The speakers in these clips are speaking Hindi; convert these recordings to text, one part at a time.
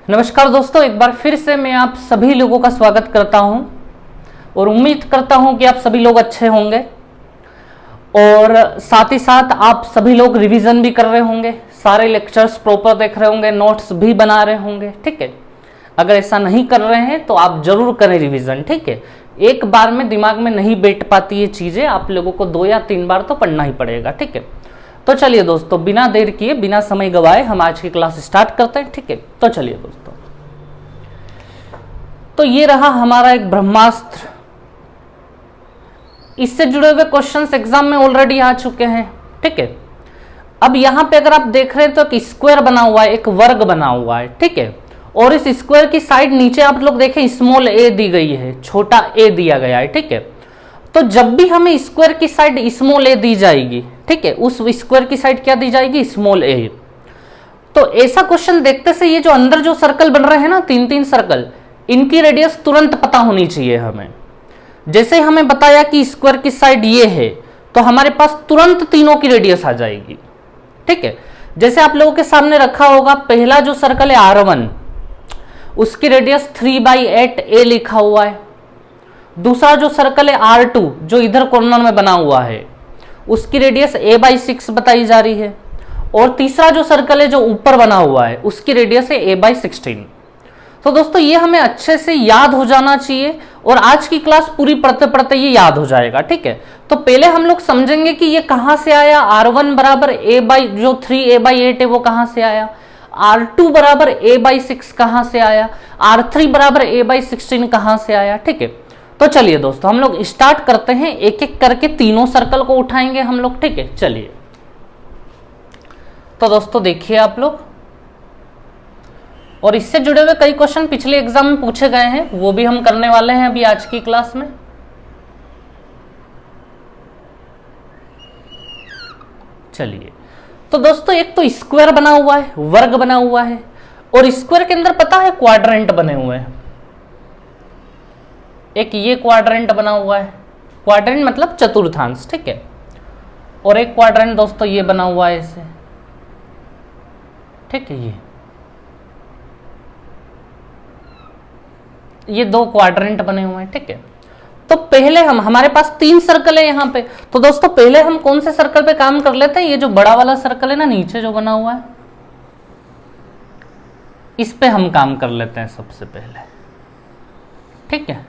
नमस्कार दोस्तों, एक बार फिर से मैं आप सभी लोगों का स्वागत करता हूं और उम्मीद करता हूं कि आप सभी लोग अच्छे होंगे और साथ ही साथ आप सभी लोग रिवीजन भी कर रहे होंगे, सारे लेक्चर्स प्रॉपर देख रहे होंगे, नोट्स भी बना रहे होंगे। ठीक है, अगर ऐसा नहीं कर रहे हैं तो आप जरूर करें रिवीजन। ठीक है, एक बार में दिमाग में नहीं बैठ पाती ये चीजें, आप लोगों को 2 या 3 बार तो पढ़ना ही पड़ेगा। ठीक है, तो चलिए दोस्तों, बिना देर किए, बिना समय गवाए हम आज की क्लास स्टार्ट करते हैं। ठीक है, तो चलिए दोस्तों, तो ये रहा हमारा एक ब्रह्मास्त्र। इससे जुड़े हुए क्वेश्चंस एग्जाम में ऑलरेडी आ चुके हैं। ठीक है, अब यहां पे अगर आप देख रहे हैं तो एक स्क्वायर बना हुआ है, एक वर्ग बना हुआ है। ठीक है, और इस स्क्वायर की साइड नीचे आप लोग देखें स्मॉल ए दी गई है, छोटा ए दिया गया है। ठीक है, तो जब भी हमें स्क्वायर की साइड स्मॉल ए दी जाएगी, ठीक है, उस स्क्वायर की साइड क्या दी जाएगी, स्मॉल ए। तो ऐसा क्वेश्चन देखते से ये जो अंदर जो सर्कल बन रहे हैं ना, 3-3 सर्कल, इनकी रेडियस तुरंत पता होनी चाहिए हमें। जैसे हमें बताया कि स्क्वायर की साइड ये है, तो हमारे पास तुरंत तीनों की रेडियस आ जाएगी। ठीक है, जैसे आप लोगों के सामने रखा होगा, पहला जो सर्कल है R1, उसकी रेडियस 3/8 a लिखा हुआ है। दूसरा जो सर्कल है R2, जो इधर कॉर्नर में बना हुआ है, उसकी रेडियस a/6 बताई जा रही है। और तीसरा जो सर्कल है जो ऊपर बना हुआ है, उसकी रेडियस है a/16। तो दोस्तों ये हमें अच्छे से याद हो जाना चाहिए और आज की क्लास पूरी पढ़ते पढ़ते ये याद हो जाएगा। ठीक है, तो पहले हम लोग समझेंगे कि ये कहां से आया, R1 बराबर जो 3a/8 है वो कहां से आया, R2 बराबर a/6 कहां से आया, R3 बराबर a/16 कहां से आया। ठीक है, तो चलिए दोस्तों हम लोग स्टार्ट करते हैं, एक एक करके तीनों सर्कल को उठाएंगे हम लोग। ठीक है, चलिए। तो दोस्तों देखिए आप लोग, और इससे जुड़े हुए कई क्वेश्चन पिछले एग्जाम में पूछे गए हैं, वो भी हम करने वाले हैं अभी आज की क्लास में। चलिए, तो दोस्तों एक तो स्क्वायर बना हुआ है, वर्ग बना हुआ है, और स्क्वायर के अंदर पता है क्वाड्रेंट बने हुए हैं। एक ये क्वाड्रेंट बना हुआ है, क्वाड्रेंट मतलब चतुर्थांश। ठीक है, और एक क्वाड्रेंट दोस्तों ये बना हुआ है ऐसे। ठीक है, ये 2 क्वाड्रेंट बने हुए हैं। ठीक है, तो पहले हमारे पास 3 सर्कल है यहां पे। तो दोस्तों पहले हम कौन से सर्कल पे काम कर लेते हैं, ये जो बड़ा वाला सर्कल है ना नीचे जो बना हुआ है, इस पे हम काम कर लेते हैं सबसे पहले। ठीक है,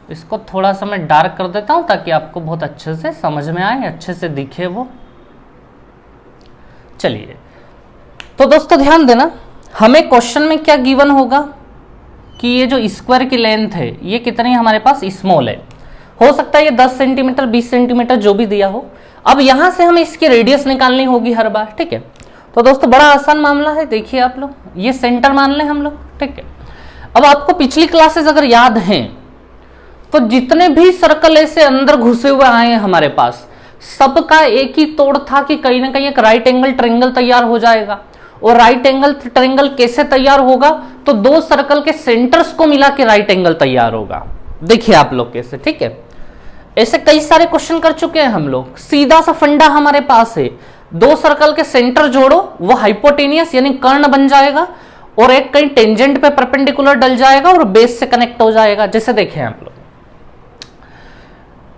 इसको थोड़ा सा मैं डार्क कर देता हूं ताकि आपको बहुत अच्छे से समझ में आए, अच्छे से दिखे वो। चलिए, तो दोस्तों ध्यान देना, हमें क्वेश्चन में क्या गिवन होगा कि ये जो स्क्वायर की लेंथ है ये कितनी हमारे पास स्मॉल है। हो सकता है ये 10 सेंटीमीटर 20 सेंटीमीटर जो भी दिया हो। अब यहां से हमें इसकी रेडियस निकालनी होगी हर बार। ठीक है, तो दोस्तों बड़ा आसान मामला है, देखिए आप लोग, ये सेंटर मान लें हम लोग। ठीक है, अब आपको पिछली क्लासेस अगर याद हैं तो जितने भी सर्कल ऐसे अंदर घुसे हुए आए हैं हमारे पास, सबका एक ही तोड़ था कि कहीं ना कहीं एक राइट एंगल ट्रायंगल तैयार हो जाएगा। और राइट एंगल ट्रायंगल कैसे तैयार होगा, तो 2 सर्कल के सेंटर्स को मिला के राइट एंगल तैयार होगा। देखिए आप लोग कैसे। ठीक है, ऐसे कई सारे क्वेश्चन कर चुके हैं हम लोग। सीधा सा फंडा हमारे पास है, 2 सर्कल के सेंटर जोड़ो, वो हाइपोटेनियस यानी कर्ण बन जाएगा, और एक कहीं टेंजेंट पे परपेंडिकुलर डल जाएगा और बेस से कनेक्ट हो जाएगा। जैसे देखें आप लोग,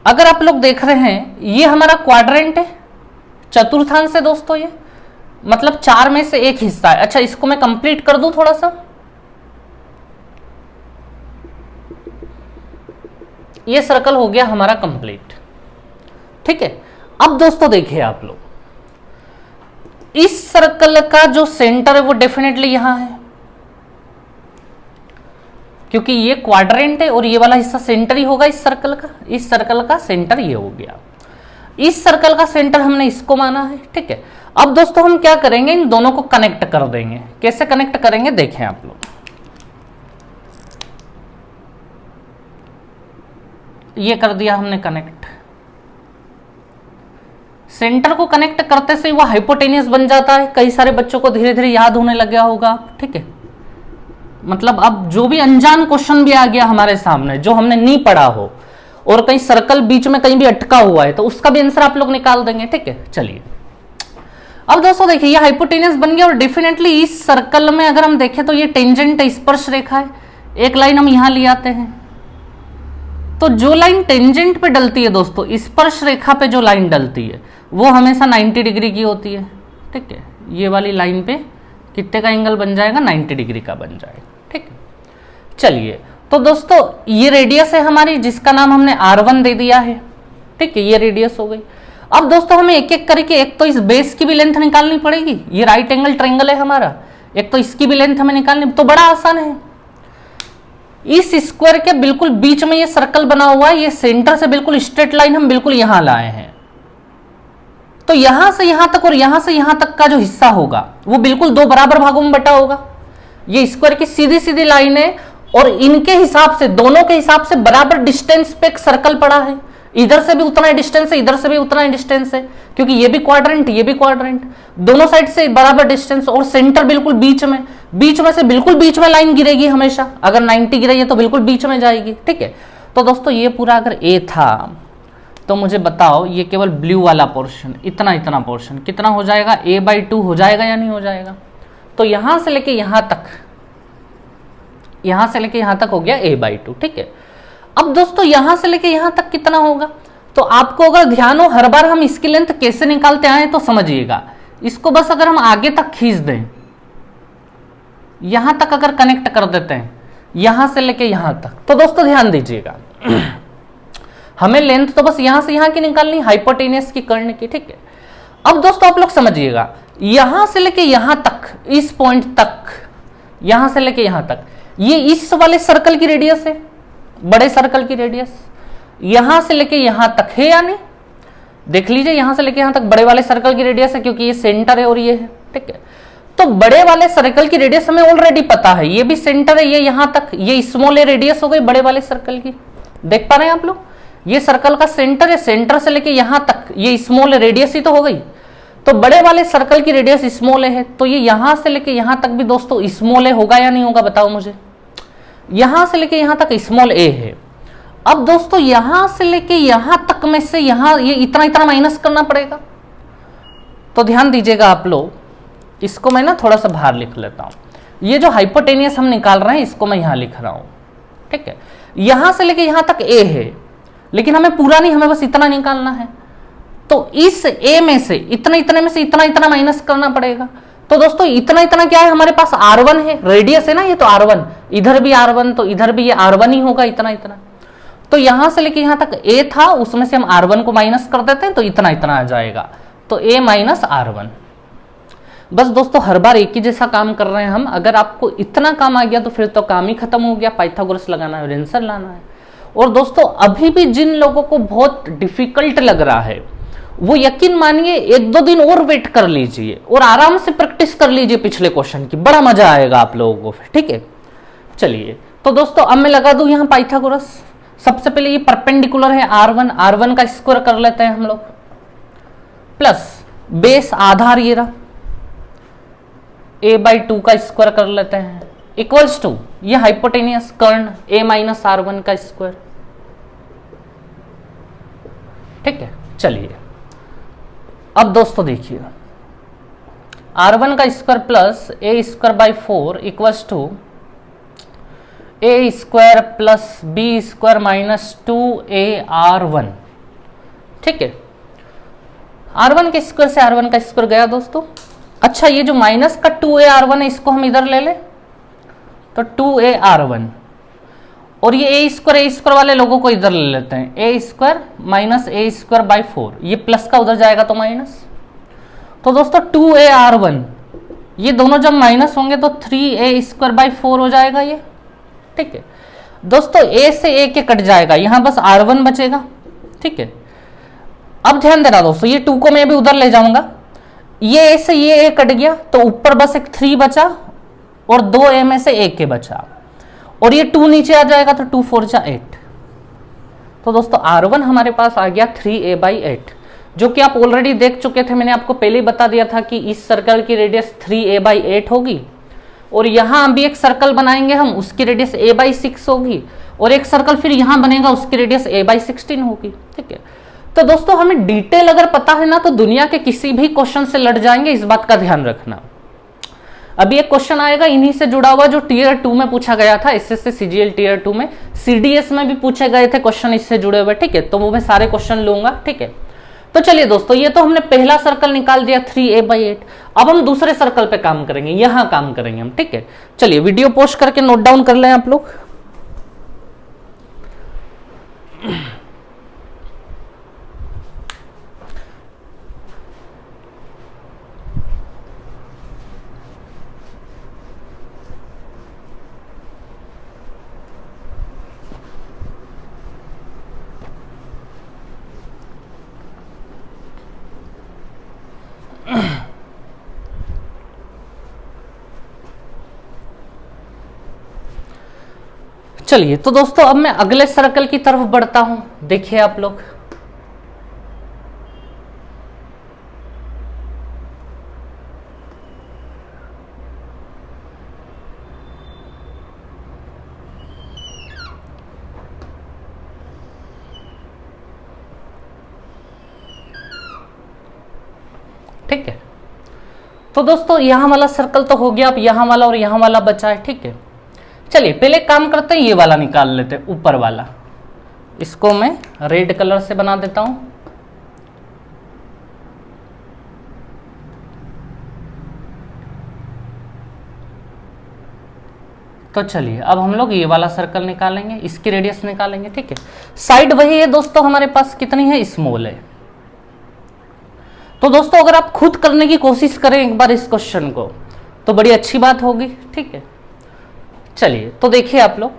अगर आप लोग देख रहे हैं ये हमारा क्वाड्रेंट है, चतुर्थांश है दोस्तों, ये मतलब 4 में से एक हिस्सा है। अच्छा, इसको मैं कंप्लीट कर दूं थोड़ा सा, ये सर्कल हो गया हमारा कंप्लीट। ठीक है, अब दोस्तों देखिए आप लोग, इस सर्कल का जो सेंटर है वो डेफिनेटली यहां है, क्योंकि ये क्वाड्रेंट है और ये वाला हिस्सा सेंटर ही होगा इस सर्कल का। इस सर्कल का सेंटर ये हो गया, इस सर्कल का सेंटर हमने इसको माना है। ठीक है, अब दोस्तों हम क्या करेंगे, इन दोनों को कनेक्ट कर देंगे। कैसे कनेक्ट करेंगे देखें आप लोग, ये कर दिया हमने कनेक्ट। सेंटर को कनेक्ट करते से वो हाइपोटेनियस बन जाता है। कई सारे बच्चों को धीरे धीरे याद होने लग गया होगा। ठीक है, मतलब अब जो भी अनजान क्वेश्चन भी आ गया हमारे सामने, जो हमने नहीं पढ़ा हो, और कहीं सर्कल बीच में कहीं भी अटका हुआ है, तो उसका भी आंसर आप लोग निकाल देंगे। ठीक है, चलिए अब दोस्तों देखिए ये हाइपोटेनियस बन गया और डेफिनेटली इस सर्कल में अगर हम देखें तो ये टेंजेंट स्पर्श रेखा है, एक लाइन हम यहां ले आते हैं। तो जो लाइन टेंजेंट पे डलती है दोस्तों, स्पर्श रेखा पे जो लाइन डलती है वो हमेशा 90 डिग्री की होती है, ठीक है। ये वाली लाइन पे कितने का एंगल बन जाएगा, 90 डिग्री का बन जाएगा, ठीक है। चलिए तो दोस्तों ये रेडियस है हमारी, जिसका नाम हमने R1 दे दिया है, ठीक है, ये रेडियस हो गई। अब दोस्तों हमें एक एक करके, एक तो इस बेस की भी लेंथ निकालनी पड़ेगी, ये राइट एंगल ट्रायंगल है हमारा, एक तो इसकी भी लेंथ हमें निकालनी, तो बड़ा आसान है। इस स्क्वायर के बिल्कुल बीच में ये सर्कल बना हुआ है, ये सेंटर से बिल्कुल स्ट्रेट लाइन हम बिल्कुल यहां लाए हैं। तो यहां से यहां तक और यहां से यहां तक का जो हिस्सा होगा वो बिल्कुल दो बराबर भागों में बटा होगा। ये स्क्वायर की सीधी सीधी लाइन है और इनके हिसाब से, दोनों के हिसाब से बराबर डिस्टेंस पे एक सर्कल पड़ा है। इधर से भी उतना ही डिस्टेंस है, इधर से भी उतना ही डिस्टेंस है, क्योंकि ये भी क्वाड्रेंट, ये भी क्वाड्रेंट, दोनों साइड से बराबर डिस्टेंस, और सेंटर बिल्कुल बीच में से बिल्कुल बीच में लाइन गिरेगी हमेशा। अगर 90 गिरी है तो बिल्कुल बीच में जाएगी, ठीक है। तो दोस्तों ये पूरा अगर ए था तो मुझे बताओ ये केवल ब्लू वाला पोर्शन, इतना इतना पोर्शन कितना हो जाएगा, a/2 हो जाएगा या नहीं हो जाएगा। तो यहां से लेके यहां तक, यहां से लेके यहां तक हो गया a/2, ठीक है। अब दोस्तों यहां से लेके यहां तक कितना होगा, तो आपको अगर ध्यान हो हर बार हम इसकी लेंथ कैसे निकालते आए तो समझिएगा। इसको बस अगर हम आगे तक खींच दें, यहां तक अगर कनेक्ट कर देते हैं, यहां से लेके यहां तक, तो दोस्तों ध्यान दीजिएगा हमें लेंथ तो बस यहां से यहां की निकालनी, हाइपोटेनियस की कर्ण की, ठीक है। अब दोस्तों आप लोग समझिएगा, यहां से लेके यहां तक, इस पॉइंट तक, यहां से लेके यहां तक, ये इस वाले सर्कल की रेडियस है, बड़े सर्कल की रेडियस, यहां से लेके यहां तक है या नहीं, देख लीजिए यहां से लेके यहां तक बड़े वाले सर्कल की रेडियस है, क्योंकि ये सेंटर है और ये है, ठीक है। तो बड़े वाले सर्कल की रेडियस हमें ऑलरेडी पता है, ये भी सेंटर है, ये यहां तक, ये स्मॉल रेडियस हो गई बड़े वाले सर्कल की, देख पा रहे हैं आप लोग, ये सर्कल का सेंटर है, सेंटर से लेके यहां तक ये स्मॉल रेडियस ही तो हो गई। तो बड़े वाले सर्कल की रेडियस स्मॉल है, तो ये यहां से लेके यहां तक भी दोस्तों स्मॉल होगा या नहीं होगा, बताओ मुझे। यहां से लेके यहां तक स्मॉल ए है। अब दोस्तों यहां से लेके यहां तक में से यहां ये इतना इतना माइनस करना पड़ेगा। तो ध्यान दीजिएगा आप लोग, इसको मैं ना थोड़ा सा बाहर लिख लेता हूं। ये जो हाइपोटेनियस हम निकाल रहे हैं इसको मैं यहां लिख रहा हूं, ठीक है। यहां से लेके यहां तक ए है, लेकिन हमें पूरा नहीं, हमें बस इतना निकालना है। तो इस ए में से इतना इतने में से इतना इतना माइनस करना पड़ेगा। तो दोस्तों इतना इतना क्या है हमारे पास, R1 है, रेडियस है ना ये, तो R1, इधर भी R1, तो इधर भी ये R1 ही होगा, इतना इतना। तो यहां से लेके यहां तक a था, उसमें से हम R1 को माइनस कर देते हैं तो इतना इतना आ जाएगा, तो a माइनस R1। बस दोस्तों हर बार एक ही जैसा काम कर रहे हैं हम। अगर आपको इतना काम आ गया तो फिर तो काम ही खत्म हो गया, पाइथागोरस लगाना है और आंसर लाना है। और दोस्तों अभी भी जिन लोगों को बहुत डिफिकल्ट लग रहा है वो यकीन मानिए 1-2 दिन और वेट कर लीजिए और आराम से प्रैक्टिस कर लीजिए पिछले क्वेश्चन की, बड़ा मजा आएगा आप लोगों को फिर, ठीक है। चलिए तो दोस्तों अब मैं लगा दूं यहां पाइथागोरस। सबसे पहले ये परपेंडिकुलर है R1 का स्क्वायर कर लेते हैं हम लोग, प्लस बेस आधार ये रहा, a/2 का स्क्वायर कर लेते हैं, इक्वल्स टू ये हाइपोटेनियस कर्ण a माइनस R1 का स्क्वायर, ठीक है। चलिए अब दोस्तों देखिए, R1 का square plus a² / 4 equals to a² plus b² minus 2ar1, ठीक है। R1 के स्क्वायर से R1 का स्क्वायर गया दोस्तों। अच्छा ये जो माइनस का 2ar1 है इसको हम इधर ले लें, तो 2ar1, और ये a² वाले लोगों को इधर ले लेते हैं, a² माइनस a² / 4, ये प्लस का उधर जाएगा तो माइनस। तो दोस्तों 2ar1 ये दोनों जब माइनस होंगे तो 3a² / 4 हो जाएगा ये, ठीक है। दोस्तों a से a के कट जाएगा, यहां बस R1 बचेगा, ठीक है। अब ध्यान देना दोस्तों, ये 2 को मैं भी उधर ले जाऊंगा, ये a से ये a कट गया तो ऊपर बस एक 3 बचा और 2a में से 1 के बचा, और ये 2 नीचे आ जाएगा तो 2 4 जा 8। तो दोस्तों R1 हमारे पास आ गया 3a/8, जो कि आप ऑलरेडी देख चुके थे, मैंने आपको पहले ही बता दिया था कि इस सर्कल की रेडियस 3a/8 होगी, और यहां भी एक सर्कल बनाएंगे हम, उसकी रेडियस a/6 होगी, और एक सर्कल फिर यहां बनेगा उसकी रेडियस a/16 होगी, ठीक है। तो दोस्तों हमें डिटेल अगर पता है ना तो दुनिया के किसी भी क्वेश्चन से लड़ जाएंगे, इस बात का ध्यान रखना। अभी एक क्वेश्चन आएगा इन्हीं से जुड़ा हुआ जो टीयर 2 में पूछा गया था, एसएससी सीजीएल टीयर 2 में, सीडीएस में भी पूछे गए थे क्वेश्चन इससे जुड़े हुए, ठीक है। तो वो मैं सारे क्वेश्चन लूंगा, ठीक है। तो चलिए दोस्तों, ये तो हमने पहला सर्कल निकाल दिया 3a/8। अब हम दूसरे सर्कल पे काम करेंगे, यहां काम करेंगे हम, ठीक है। चलिए वीडियो पोस्ट करके नोट डाउन कर लें आप लोग। चलिए तो दोस्तों अब मैं अगले सर्कल की तरफ बढ़ता हूं, देखिए आप लोग। ठीक है, तो दोस्तों यहां वाला सर्कल तो हो गया, अब यहां वाला और यहां वाला बचा है, ठीक है। चलिए पहले काम करते हैं, ये वाला निकाल लेते हैं, ऊपर वाला। इसको मैं रेड कलर से बना देता हूं। तो चलिए अब हम लोग ये वाला सर्कल निकालेंगे, इसकी रेडियस निकालेंगे, ठीक है। साइड वही है दोस्तों, हमारे पास कितनी है, स्मॉल है। तो दोस्तों अगर आप खुद करने की कोशिश करें एक बार इस क्वेश्चन को तो बड़ी अच्छी बात होगी, ठीक है। चलिए तो देखिए आप लोग,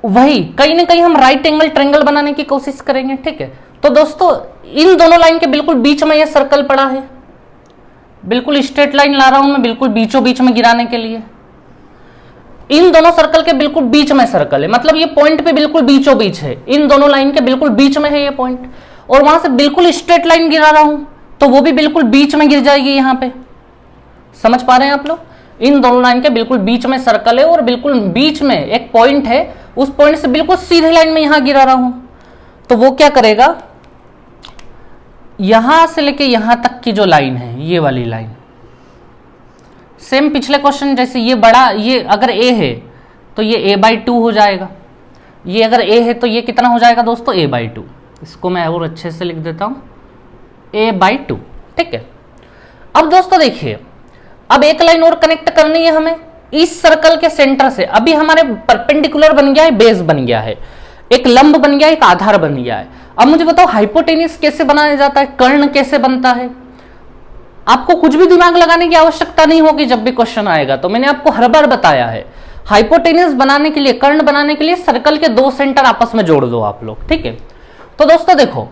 वही कहीं ना कहीं हम राइट एंगल ट्रायंगल बनाने की कोशिश करेंगे, ठीक है। तो दोस्तों इन दोनों लाइन के बिल्कुल बीच में ये सर्कल पड़ा है, बिल्कुल स्ट्रेट लाइन ला रहा हूं मैं, बिल्कुल बीचों बीच में गिराने के लिए। इन दोनों सर्कल के बिल्कुल बीच में सर्कल है, मतलब ये पॉइंट पे बिल्कुल बीचों बीच है, इन दोनों लाइन के बिल्कुल बीच में है ये पॉइंट। और वहां से बिल्कुल स्ट्रेट लाइन गिरा रहा हूं तो वो भी बिल्कुल बीच में गिर जाएगी यहां पे। समझ पा रहे हैं आप लोग, इन दोनों लाइन के बिल्कुल बीच में सर्कल है और बिल्कुल बीच में एक पॉइंट है, उस पॉइंट से बिल्कुल सीधे लाइन में यहां गिरा रहा हूं। तो वो क्या करेगा, यहां से लेके यहां तक की जो लाइन है, ये वाली लाइन, सेम पिछले क्वेश्चन जैसे, ये बड़ा, ये अगर a है तो ये a/2 हो जाएगा, ये अगर a है तो ये कितना हो जाएगा दोस्तों, a/2। इसको मैं और अच्छे से लिख देता हूं, a/2, ठीक है। अब दोस्तों देखिए, अब एक लाइन और कनेक्ट करनी है हमें इस सर्कल के सेंटर से। अभी हमारे परपेंडिकुलर बन गया है, बेस बन गया है, एक लंब बन गया है, एक आधार बन गया है। अब मुझे बताओ हाइपोटेन्यूज कैसे बनाया जाता है, कर्ण कैसे बनता है। आपको कुछ भी दिमाग लगाने की आवश्यकता नहीं होगी जब भी क्वेश्चन आएगा, तो मैंने आपको हर बार बताया है, हाइपोटेन्यूज बनाने के लिए, कर्ण बनाने के लिए सर्कल के दो सेंटर आपस में जोड़ दो आप लोग, ठीक है। तो दोस्तों देखो,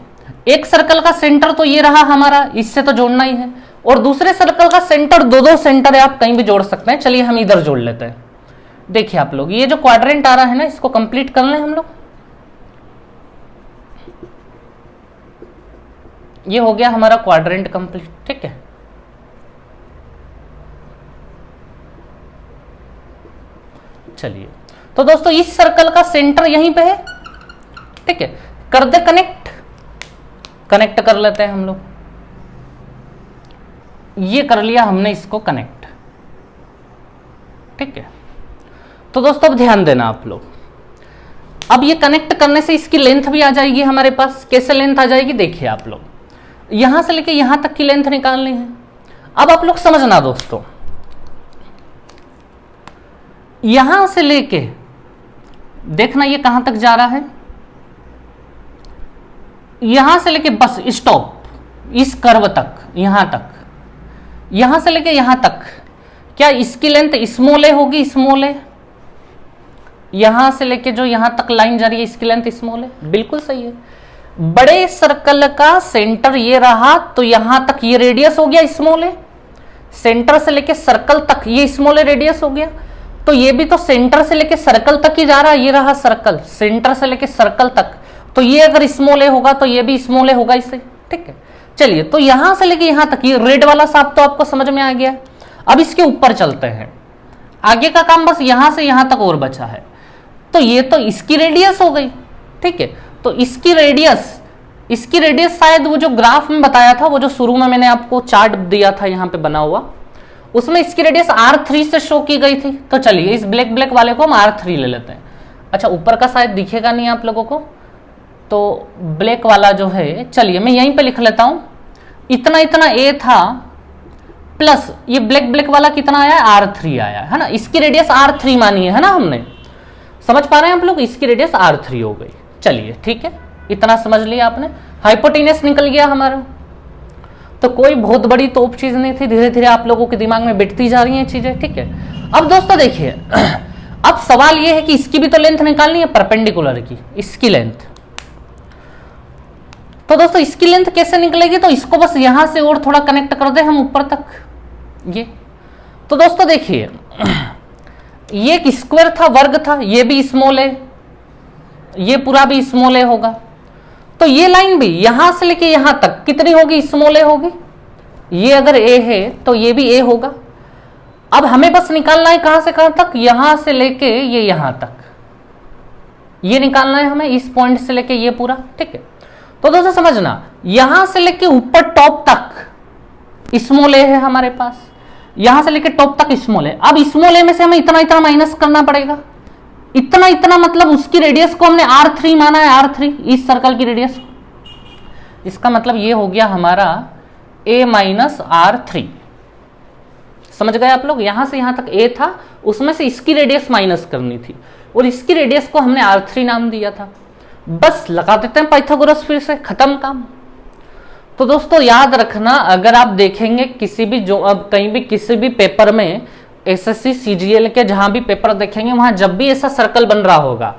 एक सर्कल का सेंटर तो ये रहा हमारा, इससे तो जोड़ना ही है, और दूसरे सर्कल का सेंटर, दो सेंटर है, आप कहीं भी जोड़ सकते हैं। चलिए हम इधर जोड़ लेते हैं। देखिए आप लोग, ये जो क्वाड्रेंट आ रहा है ना, इसको कंप्लीट कर लें हम लोग। ये हो गया हमारा क्वाड्रेंट कंप्लीट, ठीक है। चलिए तो दोस्तों इस सर्कल का सेंटर यहीं पे है, ठीक है। कर दे कनेक्ट कर लेते हैं हम लोग। ये कर लिया हमने इसको कनेक्ट, ठीक है। तो दोस्तों अब ध्यान देना आप लोग, अब ये कनेक्ट करने से इसकी लेंथ भी आ जाएगी हमारे पास। कैसे लेंथ आ जाएगी, देखिए आप लोग, यहां से लेके यहां तक की लेंथ निकालनी है। अब आप लोग समझना दोस्तों, यहां से लेके देखना ये कहां तक जा रहा है, यहां से लेके बस स्टॉप, इस कर्व तक, यहां तक, यहां से लेके यहां तक, क्या इसकी लेंथ स्मॉल ए होगी, स्मॉल ए। यहां से लेके जो यहां तक लाइन जा रही है, इसकी लेंथ स्मॉल है, बिल्कुल सही है। बड़े सर्कल का सेंटर ये रहा, तो यहां तक ये रेडियस हो गया स्मॉल ए, सेंटर से लेके सर्कल तक ये स्मॉल ए रेडियस हो गया। तो ये भी तो सेंटर से लेके सर्कल तक ही जा रहा है, ये रहा सर्कल, सेंटर से लेके सर्कल तक, तो ये अगर स्मॉल ए होगा तो ये भी स्मॉल ए होगा इससे, ठीक है। चलिए तो यहां से लेके यहां तक, ये रेड वाला साफ तो आपको समझ में आ गया। अब इसके ऊपर चलते हैं, आगे का काम बस यहां से यहां तक और बचा है। तो ये तो इसकी रेडियस हो गई, ठीक है। तो इसकी रेडियस इसकी रेडियस शायद वो जो ग्राफ में बताया था, वो जो शुरू में मैंने आपको चार्ट दिया था यहाँ पे बना हुआ, उसमें इसकी रेडियस R3 से शो की गई थी। तो चलिए इस ब्लैक ब्लैक वाले को हम R3 ले लेते हैं। अच्छा, ऊपर का शायद दिखेगा नहीं आप लोगों को, तो ब्लैक वाला जो है, चलिए मैं यहीं पे लिख लेता हूं, इतना इतना A था प्लस ये ब्लैक ब्लैक वाला कितना आया, R3 आया है ना। इसकी रेडियस R3 मानी है ना हमने, समझ पा रहे हैं आप लोग, इसकी रेडियस R3 हो गई। चलिए ठीक है, इतना समझ लिया आपने, हाइपोटेनस निकल गया हमारा। तो कोई बहुत बड़ी तोप चीज नहीं थी, धीरे धीरे आप लोगों के दिमाग में बिठती जा रही हैं चीजें, ठीक है। अब दोस्तों देखिए, अब सवाल यह है कि इसकी भी तो लेंथ निकालनी है परपेंडिकुलर की, इसकी लेंथ। तो दोस्तों इसकी लेंथ कैसे निकलेगी, तो इसको बस यहां से और थोड़ा कनेक्ट कर दे हम ऊपर तक, ये। तो दोस्तों देखिए, ये एक स्क्वायर था, वर्ग था, ये भी स्मॉल है, ये पूरा भी स्मॉल ए होगा। तो ये लाइन भी यहां से लेके यहां तक कितनी होगी, स्मॉल ए होगी। ये अगर ए है तो ये भी ए होगा। अब हमें बस निकालना है कहां से कहां तक, यहां से लेके ये यहां तक, ये निकालना है हमें, इस पॉइंट से लेके ये पूरा, ठीक है। तो दोस्तों समझना, यहां से लेके ऊपर टॉप तक स्मॉल ए है हमारे पास, यहां से लेके टॉप तक स्मॉल ए। अब स्मॉल ए में से हमें इतना इतना माइनस करना पड़ेगा, इतना इतना मतलब उसकी रेडियस को हमने R3 माना है, R3 इस सर्कल की रेडियस। इसका मतलब ये हो गया हमारा A माइनस R3। समझ गए आप लोग, यहां से यहां तक A था, उसमें से इसकी रेडियस माइनस करनी थी, और इसकी रेडियस को हमने R3 नाम दिया था। बस लगा देते हैं पाइथागोरस, फिर से खत्म काम। तो दोस्तों याद रखना, अगर आप देखेंगे किसी भी जो अब कहीं भी किसी भी पेपर में, एसएससी सीजीएल के जहां भी पेपर देखेंगे, वहां जब भी ऐसा सर्कल बन रहा होगा,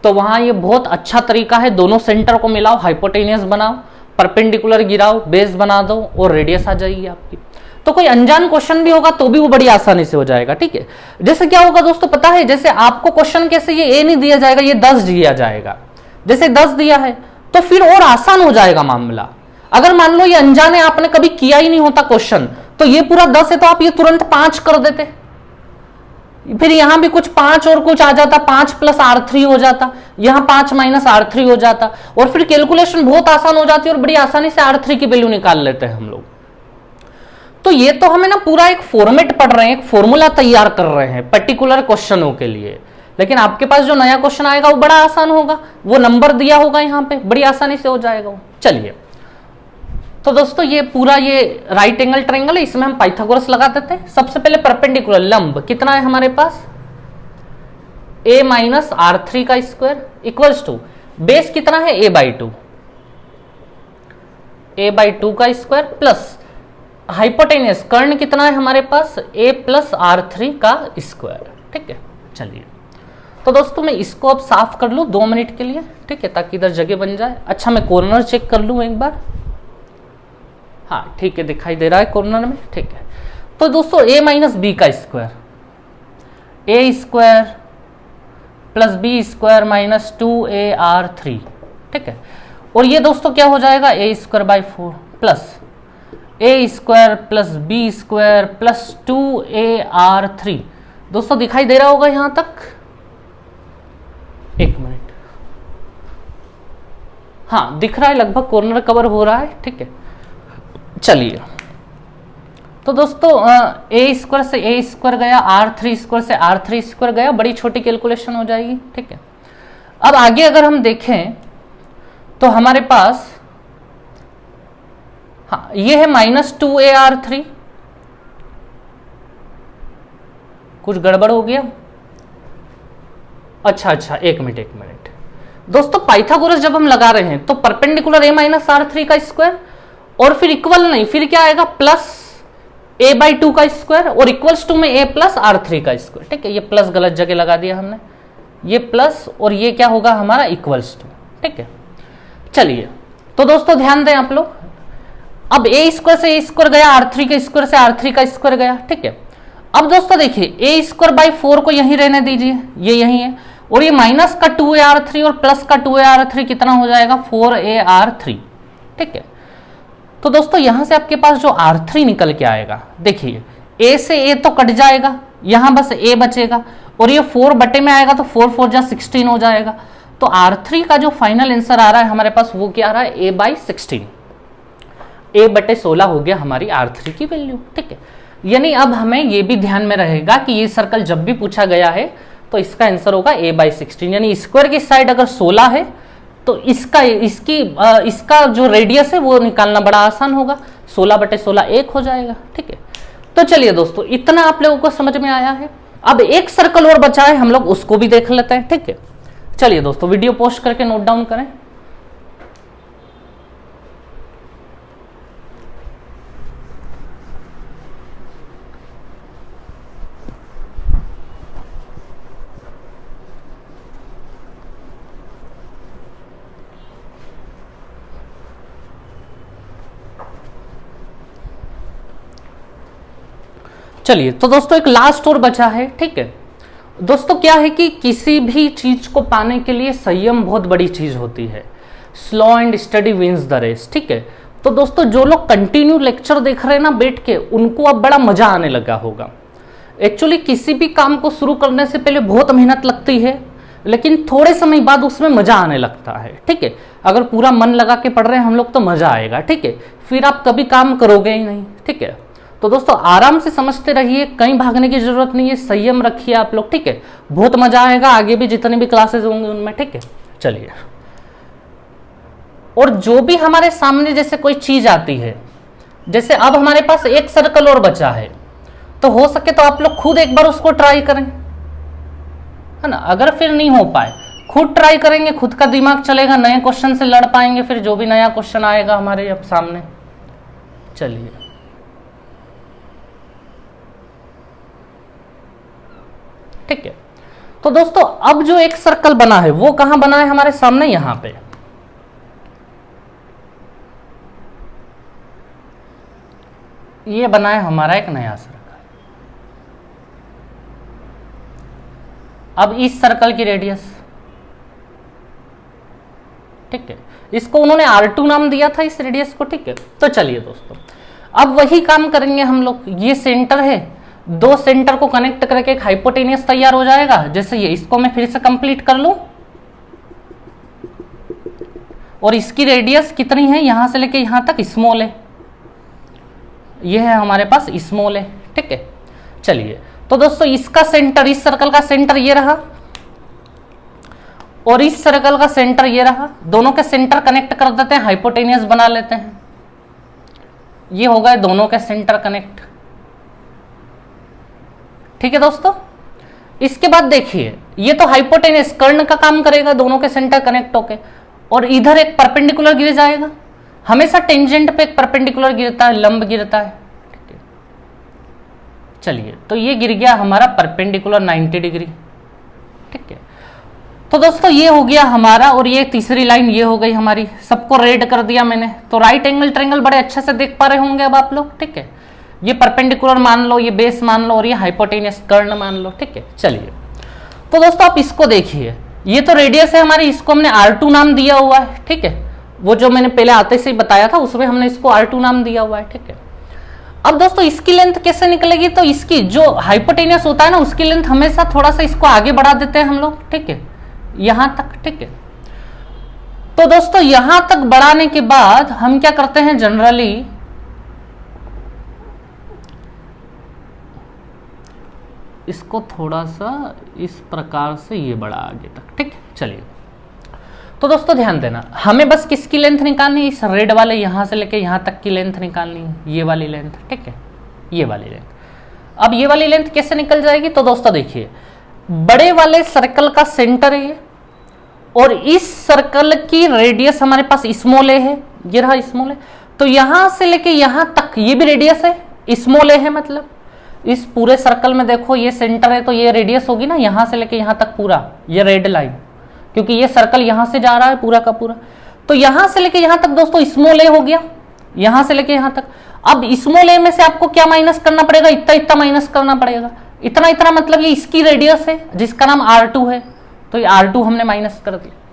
तो वहां ये बहुत अच्छा तरीका है, दोनों सेंटर को मिलाओ, हाइपोटेनियस बनाओ, परपेंडिकुलर गिराओ, बेस बना दो और रेडियस आ जाएगी आपकी। तो कोई अनजान क्वेश्चन भी होगा तो भी वो बड़ी आसानी से हो जाएगा, ठीक है। जैसे क्या होगा दोस्तों पता है, जैसे आपको क्वेश्चन कैसे ये ए नहीं दिया जाएगा, ये 10 दिया जाएगा। जैसे 10 दिया है तो फिर और आसान हो जाएगा मामला। अगर मान लो ये अनजाने आपने कभी किया ही नहीं होता क्वेश्चन, तो ये पूरा 10 है तो आप ये तुरंत 5 कर देते, फिर यहां भी कुछ 5 और कुछ आ जाता, 5 प्लस R3 हो जाता, यहां 5 माइनस R3 हो जाता, और फिर कैलकुलेशन बहुत आसान हो जाती है और बड़ी आसानी से R3 की वैल्यू निकाल लेते हैं हम लोग। तो ये तो हमें ना पूरा एक फॉर्मेट पढ़ रहे हैं, एक फॉर्मूला तैयार कर रहे हैं पर्टिकुलर क्वेश्चनों के लिए, लेकिन आपके पास जो नया क्वेश्चन आएगा वो बड़ा आसान होगा, वो नंबर दिया होगा यहाँ पे, बड़ी आसानी से हो जाएगा वो। चलिए, तो दोस्तों ये पूरा ये राइट एंगल ट्रायंगल है, इसमें हम पाइथागोरस लगा देते हैं। सबसे पहले परपेंडिकुलर लंब कितना है हमारे पास, a माइनस R3 का स्क्वायर इक्वल्स टू बेस कितना है a/2, a/2 का स्क्वायर प्लस हाइपोटेनियस कर्ण कितना है हमारे पास, a प्लस R3 का स्क्वायर, ठीक है। चलिए, तो दोस्तों मैं इसको अब साफ कर लूं 2 मिनट के लिए, ठीक है, ताकि इधर जगह बन जाए। अच्छा, मैं कॉर्नर चेक कर लूं एक बार, हाँ ठीक है, दिखाई दे रहा है कॉर्नर में, ठीक है। तो दोस्तों a माइनस बी का square, a square plus B square minus 2AR3, ठीक है। और ये दोस्तों क्या हो जाएगा, a square by 4 plus a square plus B square plus 2AR3। दोस्तों दिखाई दे रहा होगा यहां तक, एक मिनट, हाँ दिख रहा है, लगभग कॉर्नर कवर हो रहा है, ठीक है। चलिए, तो दोस्तों a स्क्वायर से a स्क्वायर गया, R3 स्क्वायर से R3 स्क्वायर गया, बड़ी छोटी कैलकुलेशन हो जाएगी, ठीक है। अब आगे अगर हम देखें तो हमारे पास, हाँ ये है माइनस 2AR3, कुछ गड़बड़ हो गया, अच्छा एक मिनट दोस्तों, पाइथागोरस जब हम लगा रहे हैं तो परपेंडिकुलर a माइनस R3 का स्क्वायर, और फिर इक्वल नहीं, फिर क्या आएगा प्लस a/2 का स्क्वायर, और इक्वल्स टू में a प्लस R3 का स्क्वायर, ठीक है। ये प्लस गलत जगह लगा दिया हमने, ये प्लस और ये क्या होगा हमारा इक्वल्स टू, ठीक है। चलिए, तो दोस्तों ध्यान दें आप लोग, अब a स्क्वायर से a स्क्वायर गया, R3 के स्क्वायर से R3 का स्क्वायर गया, ठीक है। अब दोस्तों देखिए, a स्क्वायर बाई 4 को यहीं रहने दीजिए, ये यहीं है, और ये माइनस का 2AR3 और प्लस का 2AR3 कितना हो जाएगा, 4AR3, ठीक है। तो दोस्तों यहां से आपके पास जो R3 निकल के आएगा, देखिए a से a तो कट जाएगा, यहां बस a बचेगा, और ये 4 बटे में आएगा तो 4 4 जा 16 हो जाएगा। तो R3 का जो फाइनल आंसर आ रहा है हमारे पास वो क्या आ रहा है, a/16, a/16 हो गया हमारी R3 की वैल्यू। ठीक है, यानी अब हमें ये भी ध्यान में रहेगा कि ये सर्कल जब भी पूछा गया है तो इसका आंसर होगा a/16, यानी स्क्वायर की साइड अगर 16 है तो इसका जो रेडियस है वो निकालना बड़ा आसान होगा, 16/16 1 हो जाएगा। ठीक है, तो चलिए दोस्तों, इतना आप लोगों को समझ में आया है। अब एक सर्कल और बचा है, हम लोग उसको भी देख लेते हैं। ठीक है, चलिए दोस्तों, वीडियो पॉज करके नोट डाउन करें। चलिए, तो दोस्तों एक लास्ट और बचा है। ठीक है दोस्तों, क्या है कि किसी भी चीज को पाने के लिए संयम बहुत बड़ी चीज होती है। Slow and study wins the race. ठीक है, तो दोस्तों जो लोग कंटिन्यू लेक्चर देख रहे हैं ना बैठ के, उनको अब बड़ा मजा आने लगा होगा। एक्चुअली किसी भी काम को शुरू करने से पहले बहुत मेहनत लगती है, लेकिन थोड़े समय बाद उसमें मजा आने लगता है। ठीक है, अगर पूरा मन लगा के पढ़ रहे हैं हम लोग तो मजा आएगा। ठीक है, फिर आप कभी काम करोगे ही नहीं। ठीक है, तो दोस्तों आराम से समझते रहिए, कहीं भागने की जरूरत नहीं है, संयम रखिए आप लोग। ठीक है, बहुत मजा आएगा आगे भी जितनी भी क्लासेस होंगी उनमें। ठीक है, चलिए, और जो भी हमारे सामने जैसे कोई चीज आती है, जैसे अब हमारे पास एक सर्कल और बचा है, तो हो सके तो आप लोग खुद एक बार उसको ट्राई करें, है ना। अगर फिर नहीं हो पाए, खुद ट्राई करेंगे, खुद का दिमाग चलेगा, नए क्वेश्चन से लड़ पाएंगे, फिर जो भी नया क्वेश्चन आएगा हमारे अब सामने। चलिए, ठीक है, तो दोस्तों अब जो एक सर्कल बना है वो कहां बना है हमारे सामने, यहां पे। ये बना है हमारा एक नया सर्कल। अब इस सर्कल की रेडियस, ठीक है, इसको उन्होंने R2 नाम दिया था इस रेडियस को। ठीक है, तो चलिए दोस्तों, अब वही काम करेंगे हम लोग। ये सेंटर है, दो सेंटर को कनेक्ट करके एक हाइपोटेनियस तैयार हो जाएगा। जैसे ये, इसको मैं फिर से कंप्लीट कर लूं, और इसकी रेडियस कितनी है, यहां से लेके यहां तक स्मॉल है, ये है हमारे पास स्मॉल है। ठीक है, चलिए, तो दोस्तों इसका सेंटर, इस सर्कल का सेंटर ये रहा, और इस सर्कल का सेंटर ये रहा। दोनों के सेंटर कनेक्ट कर देते हैं, हाइपोटेनियस बना लेते हैं। ये हो गए दोनों के सेंटर कनेक्ट। ठीक है दोस्तों, इसके बाद देखिए, ये तो हाइपोटेनियस कर्ण का काम करेगा, दोनों के सेंटर कनेक्ट होके, और इधर एक परपेंडिकुलर गिर जाएगा। हमेशा टेंजेंट पे एक परपेंडिकुलर गिरता है, लंब गिरता है। ठीक है, चलिए, तो ये गिर गया हमारा परपेंडिकुलर 90 डिग्री। ठीक है, तो दोस्तों ये हो गया हमारा, और ये तीसरी लाइन ये हो गई हमारी। सबको रेड कर दिया मैंने, तो राइट एंगल ट्रायंगल बड़े अच्छे से देख पा रहे होंगे अब आप लोग। ठीक है, ये परपेंडिकुलर मान लो, ये बेस मान लो, और ये हाइपोटेनियस कर्ण मान लो। ठीक है, चलिए, तो दोस्तों आप इसको देखिए, ये तो रेडियस है हमारी, इसको हमने R2 नाम दिया हुआ है। ठीक है, वो जो मैंने पहले आते से ही बताया था उसमें हमने इसको R2 नाम दिया हुआ है। ठीक है, अब दोस्तों इसकी लेंथ कैसे निकलेगी, तो इसकी जो हाइपोटेनियस होता है ना, उसकी लेंथ हमेशा थोड़ा सा इसको आगे बढ़ा देते हैं हम लोग। ठीक है, यहां तक। ठीक है, तो दोस्तों यहां तक बढ़ाने के बाद हम क्या करते हैं, जनरली इसको थोड़ा सा इस प्रकार से ये बढ़ा आगे तक। ठीक है, चलिए, तो दोस्तों ध्यान देना, हमें बस किसकी लेंथ निकालनी है, इस रेड वाले यहां से लेके यहां तक की लेंथ निकालनी है, ये वाली लेंथ। ठीक है, ये वाली लेंथ। अब ये वाली लेंथ कैसे निकल जाएगी, तो दोस्तों देखिए, बड़े वाले सर्कल का सेंटर है ये, और इस सर्कल की रेडियस हमारे पास स्मॉल ए है, ये रहा स्मॉल ए। तो यहां से लेके यहां तक ये भी रेडियस है, स्मॉल ए है, मतलब इस पूरे सर्कल में देखो ये सेंटर है, तो ये रेडियस होगी ना, यहां से लेके यहां तक पूरा, ये रेड लाइन, क्योंकि ये सर्कल यहां से जा रहा है पूरा का पूरा। तो यहां से लेके यहां तक दोस्तों स्मॉल ए हो गया, यहां से लेके यहां तक। अब स्मॉल ए में से आपको क्या माइनस करना पड़ेगा, इतना इतना माइनस करना पड़ेगा। इतना इतना मतलब ये इसकी रेडियस है जिसका नाम R2 है, तो ये R2 हमने माइनस कर दिया।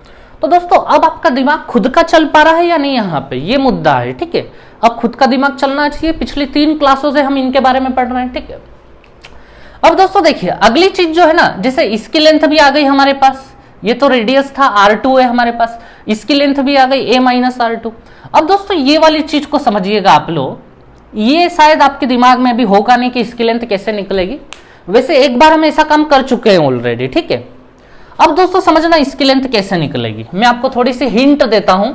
तो दोस्तों अब आपका दिमाग खुद का चल पा रहा है या नहीं, यहाँ पे ये मुद्दा है। ठीक है, अब खुद का दिमाग चलना चाहिए, पिछली 3 क्लासों से हम इनके बारे में पढ़ रहे हैं। ठीक है, अब दोस्तों देखिए अगली चीज जो है ना, जैसे इसकी लेंथ भी आ गई हमारे पास, ये तो रेडियस था, R2 है हमारे पास, इसकी लेंथ भी आ गई a माइनस R2। अब दोस्तों ये वाली चीज को समझिएगा आप लोग, ये शायद आपके दिमाग में अभी होगा नहीं कि इसकी लेंथ कैसे निकलेगी, वैसे एक बार हम ऐसा काम कर चुके हैं ऑलरेडी, ठीक है। अब दोस्तों समझना इसकी लेंथ कैसे निकलेगी, मैं आपको थोड़ी सी हिंट देता हूं।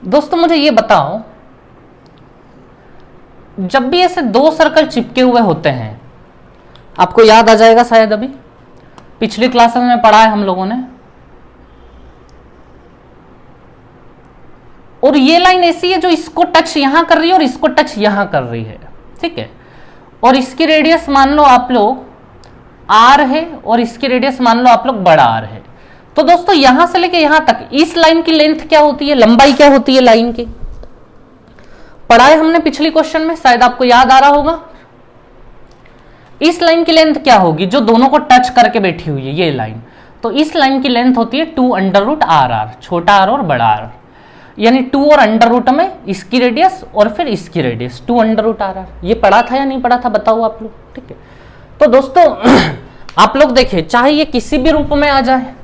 दोस्तों मुझे ये बताओ, जब भी ऐसे दो सर्कल चिपके हुए होते हैं, आपको याद आ जाएगा शायद, अभी पिछली क्लासेस में पढ़ा है हम लोगों ने, और ये लाइन ऐसी है जो इसको टच यहां कर रही है और इसको टच यहां कर रही है, ठीक है। और इसकी रेडियस मान लो आप लोग r है और इसकी रेडियस मान लो आप लोग बड़ा R है। तो दोस्तों यहां से लेके यहां तक इस लाइन की लेंथ क्या होती है, लंबाई क्या होती है लाइन की, पढ़ा है हमने पिछली क्वेश्चन में, शायद आपको याद आ रहा होगा। इस लाइन की लेंथ क्या होगी जो दोनों को टच करके बैठी हुई है, ये लाइन, तो इस लाइन की लेंथ होती है 2 अंडर रूट RR, छोटा r और बड़ा R, यानी 2 और अंडर रूट में इसकी रेडियस और फिर इसकी रेडियस 2 अंडर रूट RR। ये पढ़ा था या नहीं पढ़ा था बताओ आप लोग, ठीक है। तो दोस्तों आप लोग देखिए, चाहे ये किसी भी रूप में आ जाए,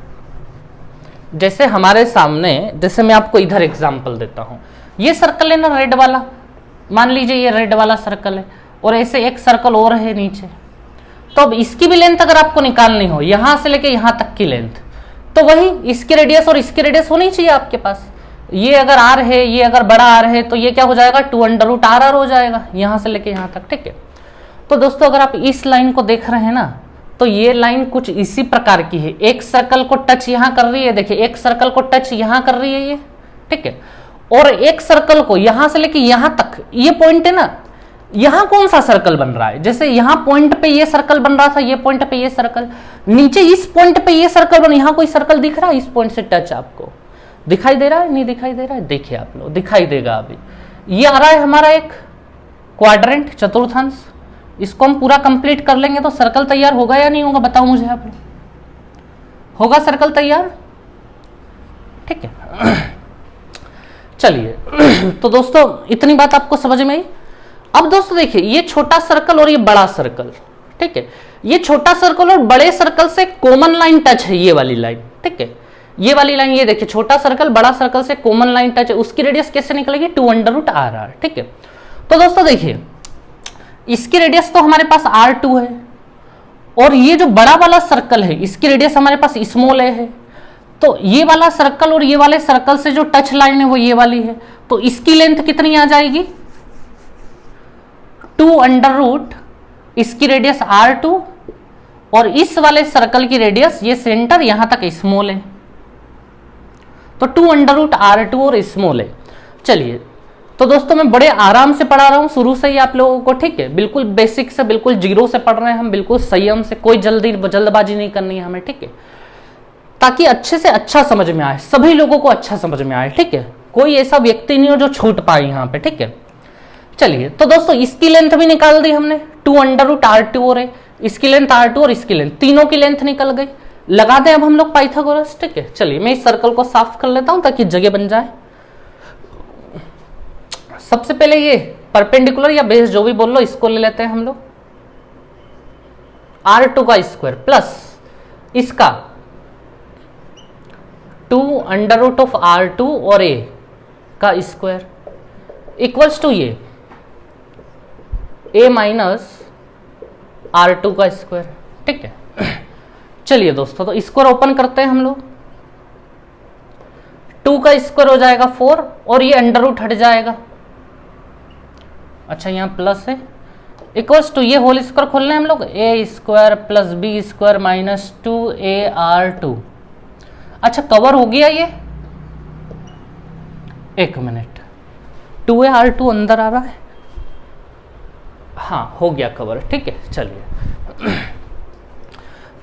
जैसे हमारे सामने, जैसे मैं आपको इधर एग्जांपल देता हूं, ये सर्कल है ना रेड वाला, मान लीजिए ये रेड वाला सर्कल है और ऐसे एक सर्कल और है नीचे, तो अब इसकी भी लेंथ अगर आपको निकालनी हो, यहां से लेके यहां तक की लेंथ, तो वही इसकी रेडियस और इसकी रेडियस होनी चाहिए आपके पास। ये अगर R है, ये अगर बड़ा R है, तो ये क्या हो जाएगा 2 अंडर रूट RR हो जाएगा यहां से लेके यहां तक, ठीक है। तो दोस्तों अगर आप इस लाइन को देख रहे हैं ना, तो ये लाइन कुछ इसी प्रकार की है, एक सर्कल को टच यहां कर रही है, देखिए एक सर्कल को टच यहां कर रही है ये, ठीक है, और एक सर्कल को यहां से लेके यहां तक, ये पॉइंट है ना, यहां कौन सा सर्कल बन रहा है, जैसे यहां पॉइंट पे ये सर्कल बन रहा था, ये पॉइंट पे ये सर्कल, नीचे इस पॉइंट पे ये सर्कल बन, यहां कोई सर्कल दिख रहा है इस पॉइंट से टच, आपको दिखाई दे रहा है, नहीं दिखाई दे रहा है, देखिए आप लोग दिखाई देगा अभी, ये आ रहा है हमारा एक क्वाड्रेंट, चतुर्थांश, इसको हम पूरा कंप्लीट कर लेंगे तो सर्कल तैयार होगा या नहीं होगा बताओ मुझे आप लोग, होगा सर्कल तैयार, ठीक है। चलिए तो दोस्तों इतनी बात आपको समझ में आई। अब दोस्तों देखिए, ये छोटा सर्कल और ये बड़ा सर्कल, ठीक है, ये छोटा सर्कल और बड़े सर्कल से कॉमन लाइन टच है, ये वाली लाइन, ठीक है, ये वाली लाइन, ये देखिए छोटा सर्कल बड़ा सर्कल से कॉमन लाइन टच है, उसकी रेडियस कैसे निकलेगी 2 अंडर रूट RR, ठीक है। तो दोस्तों देखिए, इसकी रेडियस तो हमारे पास R2 है, और ये जो बड़ा वाला सर्कल है इसकी रेडियस हमारे पास स्मॉल है, तो ये वाला सर्कल और ये वाले सर्कल से जो टच लाइन है वो ये वाली है, तो इसकी लेंथ कितनी आ जाएगी 2 अंडर रूट, इसकी रेडियस R2, और इस वाले सर्कल की रेडियस, ये सेंटर यहां तक स्मॉल है, तो 2 अंडर रूट R2 और स्मॉल है। चलिए तो दोस्तों मैं बड़े आराम से पढ़ा रहा हूं शुरू से ही आप लोगों को, ठीक है, बिल्कुल बेसिक से, बिल्कुल जीरो से पढ़ रहे हैं हम, बिल्कुल संयम से, कोई जल्दबाजी नहीं करनी है हमें, ठीक है, ताकि अच्छे से अच्छा समझ में आए, सभी लोगों को अच्छा समझ में आए, ठीक है, कोई ऐसा व्यक्ति नहीं हो जो छूट पाए यहाँ पे, ठीक है। चलिए तो दोस्तों इसकी लेंथ भी निकाल दी हमने, 2 अंडर रूट R2 और इसकी लेंथ R2 और इसकी लेंथ, तीनों की लेंथ निकल गई। लगा दें अब हम लोग पाइथागोरस, ठीक है। चलिए मैं इस सर्कल को साफ कर लेता हूं ताकि जगह बन जाए। सबसे पहले ये परपेंडिकुलर या बेस जो भी बोल लो, इसको ले लेते हैं हम लोग, R2 का स्क्वायर प्लस इसका 2 अंडर रूट ऑफ R2 और A का स्क्वायर इक्वल्स टू ये A माइनस R2 का स्क्वायर, ठीक है। चलिए दोस्तों तो स्क्वायर ओपन करते हैं हम लोग, 2 का स्क्वायर हो जाएगा 4 और ये अंडर रूट हट जाएगा, अच्छा यहाँ प्लस है, इक्वल्स टू ये होल स्क्वायर खोल रहे हैं हम लोग, A square plus B square minus 2AR2। अच्छा कवर हो गया ये, एक मिनट, 2AR2 अंदर आ रहा है, हाँ हो गया कवर, ठीक है। चलिए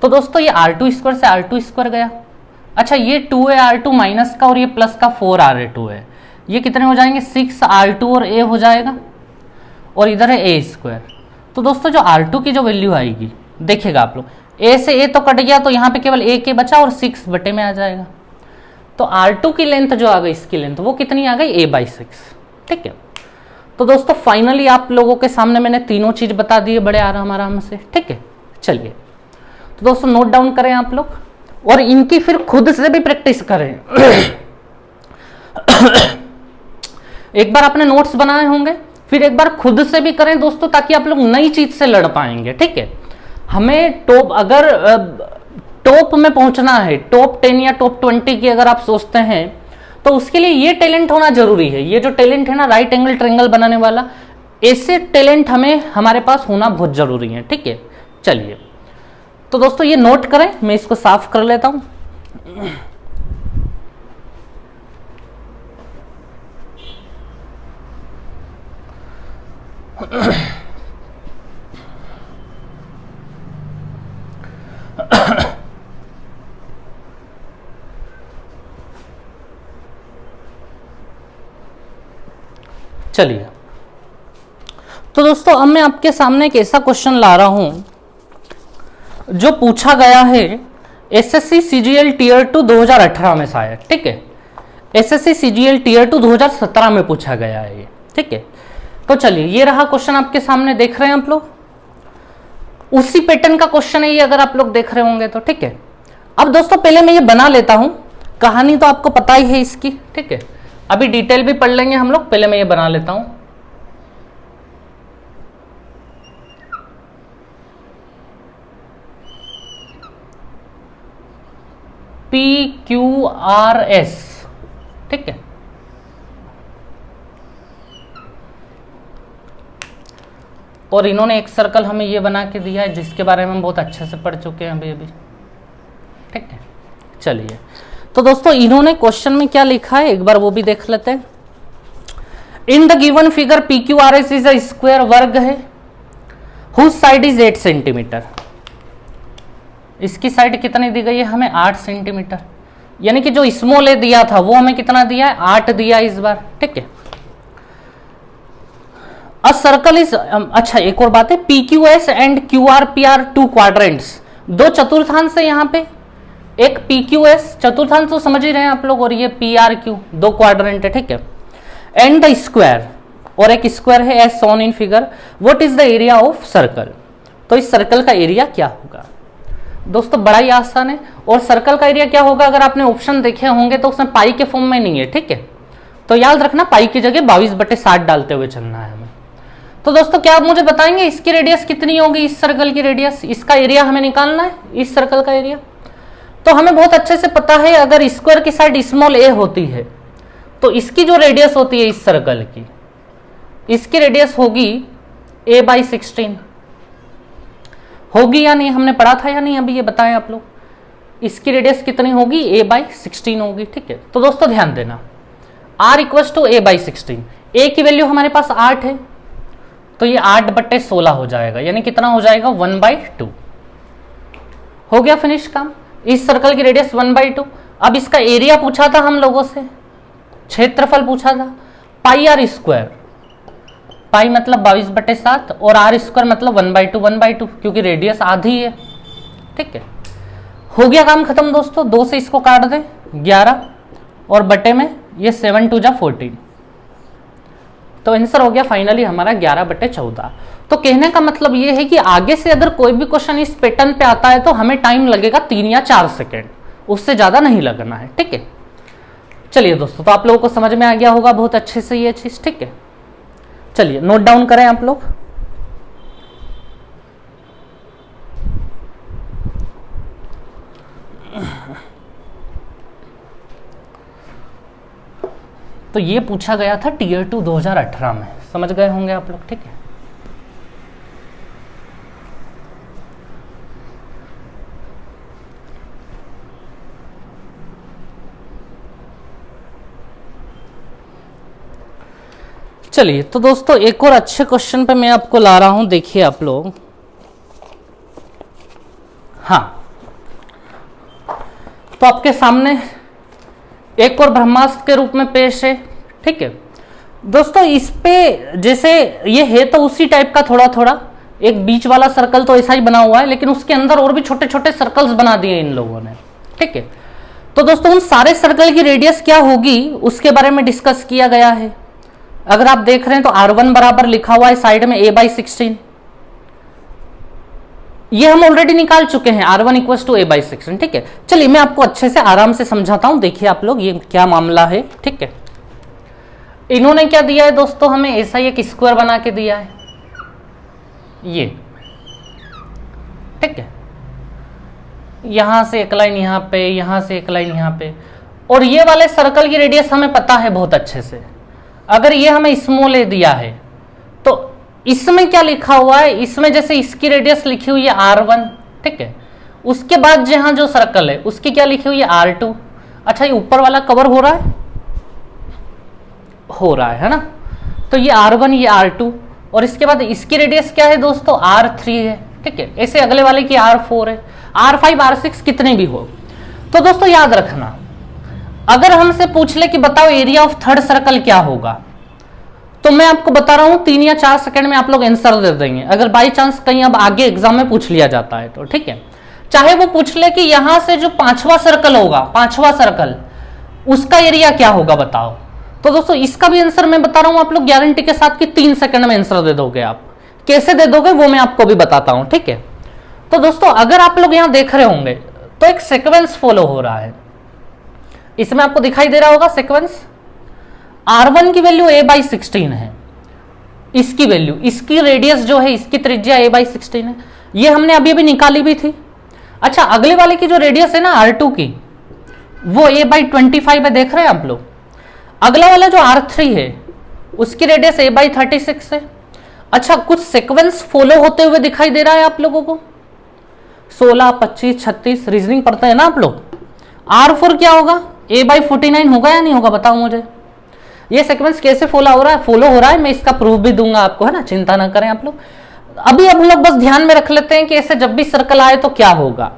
तो दोस्तों ये R2 स्क्वायर से R2 स्क्वायर गया, अच्छा ये 2AR2 माइनस का और ये प्लस का 4R2 है, ये कितने हो जाएंगे 6R2 और A हो जाएगा, और इधर है A स्क्वायर। तो दोस्तों जो R2 की जो वैल्यू आएगी देखिएगा आप लोग, A से A तो कट गया तो यहाँ पे केवल A के बचा और 6 बटे में आ जाएगा, तो R2 की लेंथ जो आ गई, इसकी लेंथ वो कितनी आ गई A/6, ठीक है। तो दोस्तों फाइनली आप लोगों के सामने मैंने तीनों चीज बता दी है बड़े आराम से, ठीक है। चलिए तो दोस्तों नोट डाउन करें आप लोग, और इनकी फिर खुद से भी प्रैक्टिस करें। एक बार आपने नोट्स बनाए होंगे, फिर एक बार खुद से भी करें दोस्तों, ताकि आप लोग नई चीज से लड़ पाएंगे। ठीक है, हमें अगर टॉप में पहुंचना है, टॉप 10 या टॉप 20 की अगर आप सोचते हैं, तो उसके लिए ये टैलेंट होना जरूरी है। ये जो टैलेंट है ना, राइट एंगल ट्रायंगल बनाने वाला, ऐसे टैलेंट हमारे पास होना बहुत जरूरी है। ठीक है, चलिए तो दोस्तों ये नोट करें, मैं इसको साफ कर लेता हूं। चलिए तो दोस्तों अब मैं आपके सामने एक ऐसा क्वेश्चन ला रहा हूं जो पूछा गया है एसएससी सीजीएल टीयर 2 2018 में शायद। ठीक है, एसएससी सीजीएल टीयर 2 2017 में पूछा गया है ये। ठीक है, तो चलिए ये रहा क्वेश्चन आपके सामने, देख रहे हैं आप लोग, उसी पैटर्न का क्वेश्चन है ये, अगर आप लोग देख रहे होंगे तो। ठीक है, अब दोस्तों पहले मैं ये बना लेता हूं, कहानी तो आपको पता ही है इसकी। ठीक है, अभी डिटेल भी पढ़ लेंगे हम लोग, पहले मैं ये बना लेता हूं। PQRS। ठीक है, और इन्होंने एक सर्कल हमें ये बना के दिया है जिसके बारे में हम बहुत अच्छे से पढ़ चुके हैं अभी। ठीक है, चलिए तो दोस्तों इन्होंने क्वेश्चन में क्या लिखा है एक बार वो भी देख लेते हैं। In the given figure PQRS is a square, वर्ग है, हुज साइड इज 8 सेंटीमीटर। इसकी साइड कितनी दी गई है हमें? 8 सेंटीमीटर। यानी कि जो स्मॉल ए दिया था वो हमें कितना दिया है? 8 दिया इस बार। ठीक है, अ सर्कल इज, अच्छा एक और बात है, PQS and QRP are 2 quadrants, 2 चतुर्थांश है यहाँ पे, एक PQS चतुर्थांश तो समझ ही रहे हैं आप लोग, और ये PRQ 2 क्वाड्रेंट है। ठीक है, एंड द स्क्वायर, और एक स्क्वायर है as shown in figure. What is the area of circle? तो इस सर्कल का एरिया क्या होगा? दोस्तों बड़ा ही आसान है, और सर्कल का एरिया क्या होगा अगर आपने ऑप्शन देखे होंगे तो उसमें पाई के फॉर्म में नहीं है। ठीक है, तो याद रखना पाई की जगह 22/60 डालते हुए चलना है हमें। तो दोस्तों क्या आप मुझे बताएंगे इसकी रेडियस कितनी होगी? इस सर्कल की रेडियस, इसका एरिया हमें निकालना है, इस सर्कल का एरिया। तो हमें बहुत अच्छे से पता है अगर स्क्वायर की साइड स्मॉल ए होती है तो इसकी जो रेडियस होती है इस सर्कल की, इसकी रेडियस होगी a/16। होगी या नहीं, हमने पढ़ा था या नहीं अभी, ये बताएं आप लोग, इसकी रेडियस कितनी होगी? a/16 होगी। ठीक है, तो दोस्तों ध्यान देना, r = a/16। a की वैल्यू हमारे पास 8 है, तो ये 8/16 हो जाएगा, यानी कितना हो जाएगा? 1/2। हो गया फिनिश काम। इस सर्कल की रेडियस 1/2। अब इसका एरिया पूछा था हम लोगों से, क्षेत्रफल पूछा था, πr², पाई मतलब 22/7 और r² मतलब 1/2 क्योंकि रेडियस आधी है। ठीक है, हो गया काम खत्म दोस्तों। 2 से इसको काट दे 11 और बटे में ये 7 × 2 = 14, तो आंसर हो गया फाइनली हमारा 11/14। तो कहने का मतलब ये है कि आगे से अगर कोई भी क्वेश्चन इस पैटर्न पे आता है तो हमें टाइम लगेगा 3 या 4 सेकेंड, उससे ज्यादा नहीं लगना है। ठीक है, चलिए दोस्तों, तो आप लोगों को समझ में आ गया होगा बहुत अच्छे से ये चीज। ठीक है, चलिए नोट डाउन करें आप लोग। तो ये पूछा गया था टीयर 2 2018 में, समझ गए होंगे आप लोग। ठीक है, चलिए तो दोस्तों एक और अच्छे क्वेश्चन पे मैं आपको ला रहा हूं, देखिए आप लोग। हाँ, तो आपके सामने एक और ब्रह्मास्त्र के रूप में पेश है। ठीक है दोस्तों, इस पे जैसे ये है तो उसी टाइप का थोड़ा थोड़ा, एक बीच वाला सर्कल तो ऐसा ही बना हुआ है, लेकिन उसके अंदर और भी छोटे छोटे सर्कल्स बना दिए इन लोगों ने। ठीक है, तो दोस्तों उन सारे सर्कल की रेडियस क्या होगी उसके बारे में डिस्कस किया गया है। अगर आप देख रहे हैं तो r1 बराबर लिखा हुआ है साइड में a/16, ये हम ऑलरेडी निकाल चुके हैं, R1 इक्वल टू a/16। ठीक है, चलिए मैं आपको अच्छे से आराम से समझाता हूं। देखिए आप लोग ये क्या मामला है। ठीक है, इन्होंने क्या दिया है दोस्तों, हमें ऐसा एक स्क्वायर बना के दिया है ये। ठीक है, यहां से एक लाइन यहां पे, यहां से एक लाइन यहां पे, और ये वाले सर्कल की रेडियस हमें पता है बहुत अच्छे से। अगर ये हमें स्मॉल ए दिया है तो इसमें क्या लिखा हुआ है, इसमें जैसे इसकी रेडियस लिखी हुई है R1। ठीक है, उसके बाद जहां जो सर्कल है उसकी क्या लिखी हुई है R2। अच्छा, ये ऊपर वाला कवर हो रहा है, हो रहा है ना। तो ये R1, ये R2, और इसके बाद इसकी रेडियस क्या है दोस्तों, R3 है। ठीक है, ऐसे अगले वाले की R4 है, R5, R6 कितने भी हो। तो दोस्तों याद रखना, अगर हमसे पूछ ले कि बताओ एरिया ऑफ थर्ड सर्कल क्या होगा, तो मैं आपको बता रहा हूं 3 या 4 सेकंड में आप लोग आंसर दे देंगे, अगर बाई चांस कहीं अब आगे एग्जाम में पूछ लिया जाता है तो। ठीक है, चाहे वो पूछ ले कि यहां से जो 5वां सर्कल होगा, 5वां सर्कल, उसका एरिया क्या होगा बताओ, तो दोस्तों इसका भी आंसर मैं बता रहा हूं आप लोग गारंटी के साथ कि 3 सेकंड में आंसर दे दोगे। आप कैसे दे दोगे वो मैं आपको भी बताता हूं। ठीक है, तो दोस्तों अगर आप लोग यहां देख रहे होंगे तो एक सीक्वेंस फॉलो हो रहा है, इसमें आपको दिखाई दे रहा होगा सीक्वेंस। R1 की वैल्यू a/16 है, इसकी वैल्यू, इसकी रेडियस जो है, इसकी त्रिज्या a/16 है, ये हमने अभी अभी निकाली भी थी। अच्छा, अगले वाले की जो रेडियस है ना R2 की, वो a/25 है, देख रहे हैं आप लोग। अगला वाला जो R3 है उसकी रेडियस a/36 है। अच्छा, कुछ सीक्वेंस फॉलो होते हुए दिखाई दे रहा है आप लोगों को, 16, 25, 36, रीजनिंग पढ़ते हैं ना आप लोग। R4 क्या होगा, a/49 होगा या नहीं होगा बताओ मुझे। ये सीक्वेंस कैसे फॉलो हो रहा है, फॉलो हो रहा है, मैं इसका प्रूफ भी दूंगा आपको, है ना, चिंता ना करें आप लोग। अभी हम लोग बस ध्यान में रख लेते हैं कि ऐसे जब भी सर्कल आए तो क्या होगा।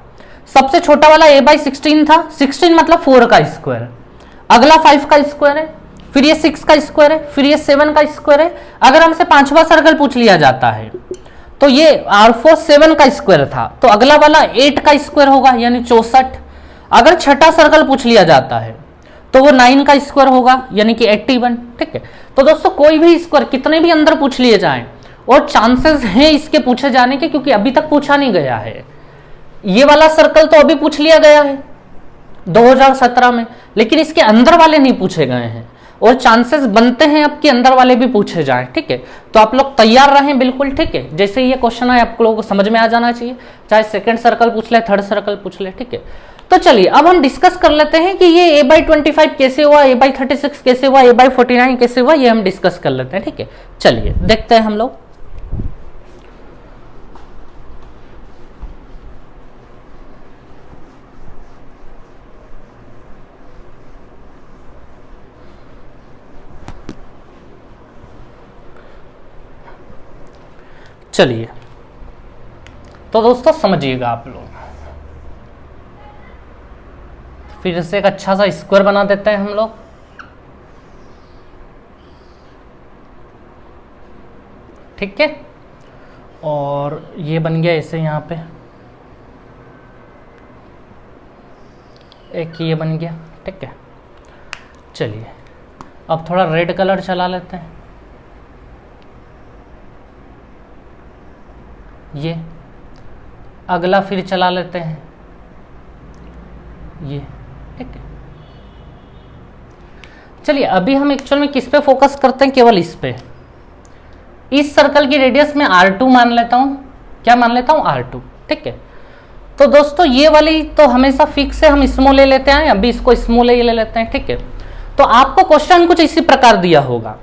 सबसे छोटा वाला a/16 था, 16 मतलब 4 का स्क्वायर, अगला 5 का स्क्वायर है, फिर ये 6 का स्क्वायर है, फिर ये 7 का स्क्वायर है। अगर हमसे 5वां सर्कल पूछ लिया जाता है तो ये R4 7 का स्क्वायर था, तो अगला वाला 8 का स्क्वायर होगा यानी 64। अगर छठा सर्कल पूछ लिया जाता है तो वो 9 का स्क्वायर होगा यानी कि 81। ठीक है, तो दोस्तों कोई भी स्क्वायर कितने भी अंदर पूछ लिए जाएं, और चांसेस हैं इसके पूछे जाने के, क्योंकि अभी तक पूछा नहीं गया है। ये वाला सर्कल तो अभी पूछ लिया गया है 2017 में, लेकिन इसके अंदर वाले नहीं पूछे गए हैं, और चांसेस बनते हैं अब के अंदर वाले भी पूछे जाएं। ठीक है, तो आप लोग तैयार रहें बिल्कुल। ठीक है, जैसे ये क्वेश्चन है आप लोगों को समझ में आ जाना चाहिए, चाहे सेकंड सर्कल पूछ ले, थर्ड सर्कल पूछ ले। ठीक है, तो चलिए अब हम डिस्कस कर लेते हैं कि ये a/25 कैसे हुआ, a/36 कैसे हुआ, a/49 कैसे हुआ, ये हम डिस्कस कर लेते हैं। ठीक है, चलिए देखते हैं हम लोग। चलिए, तो दोस्तों समझिएगा आप लोग, फिर से एक अच्छा सा स्क्वायर बना देते हैं हम लोग। ठीक है, और ये बन गया ऐसे, यहाँ पे एक ये बन गया। ठीक है, चलिए अब थोड़ा रेड कलर चला लेते हैं, ये अगला फिर चला लेते हैं ये। ठीक है, चलिए अभी हम एक्चुअल में किस पे फोकस करते हैं, केवल इस पे। इस सर्कल की रेडियस में R2 मान लेता हूं, क्या मान लेता हूं, R2। ठीक है, तो दोस्तों ये वाली तो हमेशा फिक्स है, हम स्मॉल ले लेते हैं, अभी इसको स्मॉल ले लेते हैं। ठीक है, तो आपको क्वेश्चन कुछ इसी प्रकार दिया होगा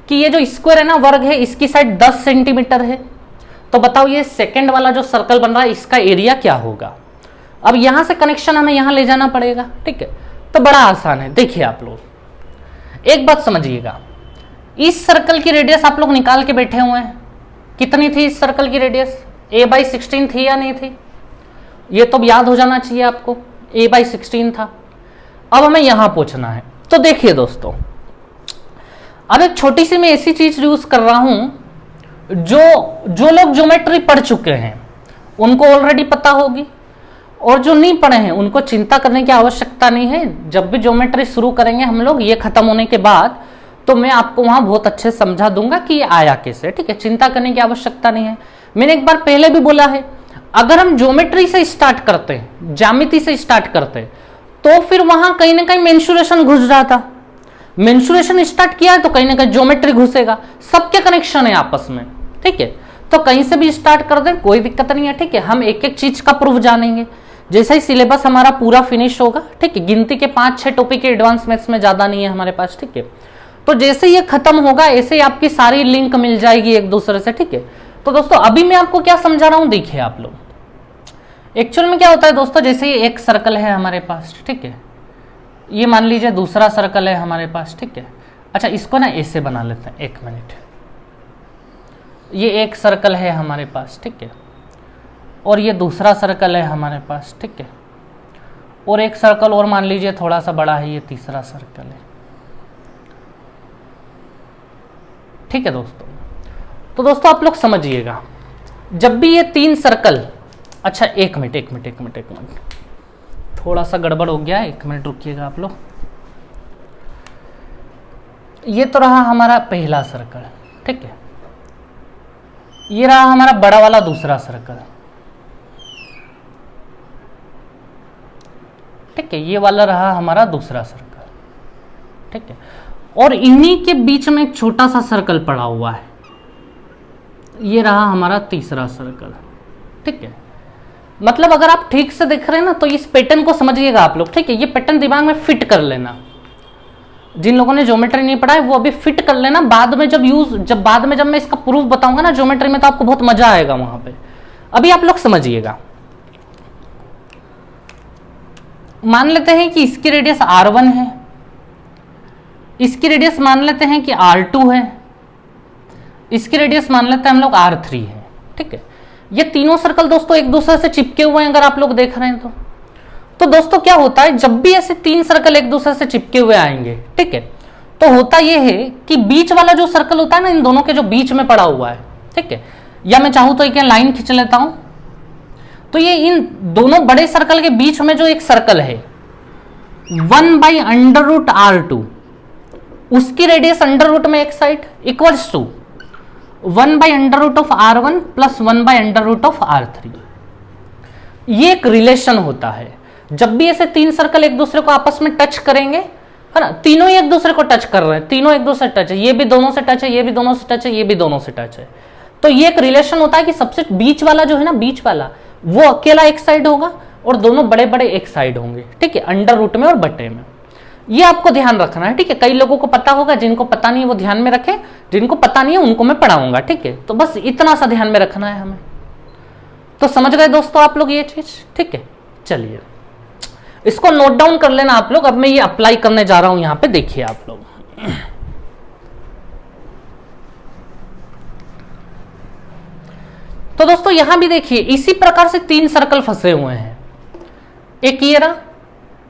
कि ये जो स्क्वायर है ना, वर्ग है, इसकी साइड 10 सेंटीमीटर है, तो बताओ ये सेकंड वाला जो सर्कल बन रहा है इसका एरिया क्या होगा। अब यहां से कनेक्शन हमें यहां ले जाना पड़ेगा। ठीक है, तो बड़ा आसान है, देखिए आप लोग एक बात समझिएगा, इस सर्कल की रेडियस आप लोग निकाल के बैठे हुए हैं, कितनी थी इस सर्कल की रेडियस, a/16 थी या नहीं थी, ये तो याद हो जाना चाहिए आपको, a/16 था। अब हमें यहां पूछना है, तो देखिए दोस्तों, अब एक छोटी सी मैं ऐसी चीज यूज कर रहा हूं जो लोग ज्योमेट्री पढ़ चुके हैं उनको ऑलरेडी पता होगी, और जो नहीं पढ़े हैं उनको चिंता करने की आवश्यकता नहीं है। जब भी ज्योमेट्री शुरू करेंगे हम लोग, ये खत्म होने के बाद, तो मैं आपको वहां बहुत अच्छे से समझा दूंगा कि ये आया कैसे। ठीक है, चिंता करने की आवश्यकता नहीं है। मैंने एक बार पहले भी बोला है, अगर हम ज्योमेट्री से स्टार्ट करते, ज्यामिति से स्टार्ट करते, तो फिर वहां कहीं ना कहीं मेंसुरेशन घुस जाता। मेंसुरेशन स्टार्ट किया है तो कहीं ना कहीं ज्योमेट्री घुसेगा, सबके कनेक्शन है आपस में, ठीक है। तो कहीं से भी स्टार्ट कर दें, कोई दिक्कत नहीं है, ठीक है। हम एक एक चीज का प्रूफ जानेंगे जैसे ही सिलेबस हमारा पूरा फिनिश होगा, ठीक है। गिनती के 5-6 टॉपिक एडवांस मैथ्स में ज्यादा नहीं है हमारे पास, ठीक है। तो जैसे ये खत्म होगा ऐसे ही आपकी सारी लिंक मिल जाएगी एक दूसरे से, ठीक है। तो दोस्तों अभी मैं आपको क्या समझा रहा हूं, देखिए आप लोग। एक्चुअल में क्या होता है दोस्तों, जैसे ये एक सर्कल है हमारे पास, ठीक है। ये मान लीजिए दूसरा सर्कल है हमारे पास, ठीक है। अच्छा इसको ना ऐसे बना लेते हैं, 1 मिनट। ये एक सर्कल है हमारे पास, ठीक है, और ये दूसरा सर्कल है हमारे पास, ठीक है, और एक सर्कल और मान लीजिए थोड़ा सा बड़ा है, ये तीसरा सर्कल है, ठीक है दोस्तों। तो दोस्तों आप लोग समझिएगा, जब भी ये 3 सर्कल, अच्छा एक मिनट, थोड़ा सा गड़बड़ हो गया है, 1 मिनट रुकिएगा आप लोग। ये तो रहा हमारा पहला सर्कल, ठीक है। ये रहा हमारा बड़ा वाला दूसरा सर्कल, ठीक है। ये वाला रहा हमारा दूसरा सर्कल, ठीक है। और इन्हीं के बीच में एक छोटा सा सर्कल पड़ा हुआ है, ये रहा हमारा तीसरा सर्कल, ठीक है। मतलब अगर आप ठीक से देख रहे हैं ना तो इस पैटर्न को समझिएगा आप लोग, ठीक है। ये पैटर्न दिमाग में फिट कर लेना, जिन लोगों ने ज्योमेट्री नहीं पढ़ा है वो अभी फिट कर लेना। बाद में जब मैं इसका प्रूफ बताऊंगा ना ज्योमेट्री में, तो आपको बहुत मजा आएगा वहां पे। अभी आप लोग समझिएगा, मान लेते हैं कि इसकी रेडियस R1 है, इसकी रेडियस मान लेते हैं कि R2 है, इसकी रेडियस मान लेते हैं हम लोग R3 है, ठीक है। ये तीनों सर्कल दोस्तों एक दूसरे से चिपके हुए हैं, अगर आप लोग देख रहे हैं तो दोस्तों क्या होता है, जब भी ऐसे 3 सर्कल एक दूसरे से चिपके हुए आएंगे, ठीक है, तो होता यह है कि बीच वाला जो सर्कल होता है ना, इन दोनों के जो बीच में पड़ा हुआ है, ठीक है, या मैं चाहूं तो एक लाइन खींच लेता हूं, तो ये इन दोनों बड़े सर्कल के बीच में जो एक सर्कल है 1/√R2, उसकी रेडियस अंडर रूट में एक side equals to 1/√R1 plus 1/√R3। ये एक रिलेशन होता है। जब भी ऐसे 3 सर्कल एक दूसरे को आपस में टच करेंगे, है ना, तीनों ही एक दूसरे को टच कर रहे हैं, तीनों एक दूसरे टच है, ये भी दोनों से टच है, ये भी दोनों से टच है, ये भी दोनों से टच है। तो ये एक रिलेशन होता है कि सबसे बीच वाला जो है ना, बीच वाला वो अकेला एक साइड होगा और दोनों बड़े बड़े एक साइड होंगे, ठीक है, अंडर रूट में और बट्टे में। ये आपको ध्यान रखना है, ठीक है। कई लोगों को पता होगा, जिनको पता नहीं है वो ध्यान में रखें, जिनको पता नहीं है उनको मैं पढ़ाऊंगा, ठीक है। तो बस इतना सा ध्यान में रखना है हमें। तो समझ गए दोस्तों आप लोग ये चीज, ठीक है। चलिए इसको नोट डाउन कर लेना आप लोग। अब मैं ये अप्लाई करने जा रहा हूं, यहां पे देखिए आप लोग। तो दोस्तों यहां भी देखिए, इसी प्रकार से 3 सर्कल फंसे हुए हैं। एक ये रहा,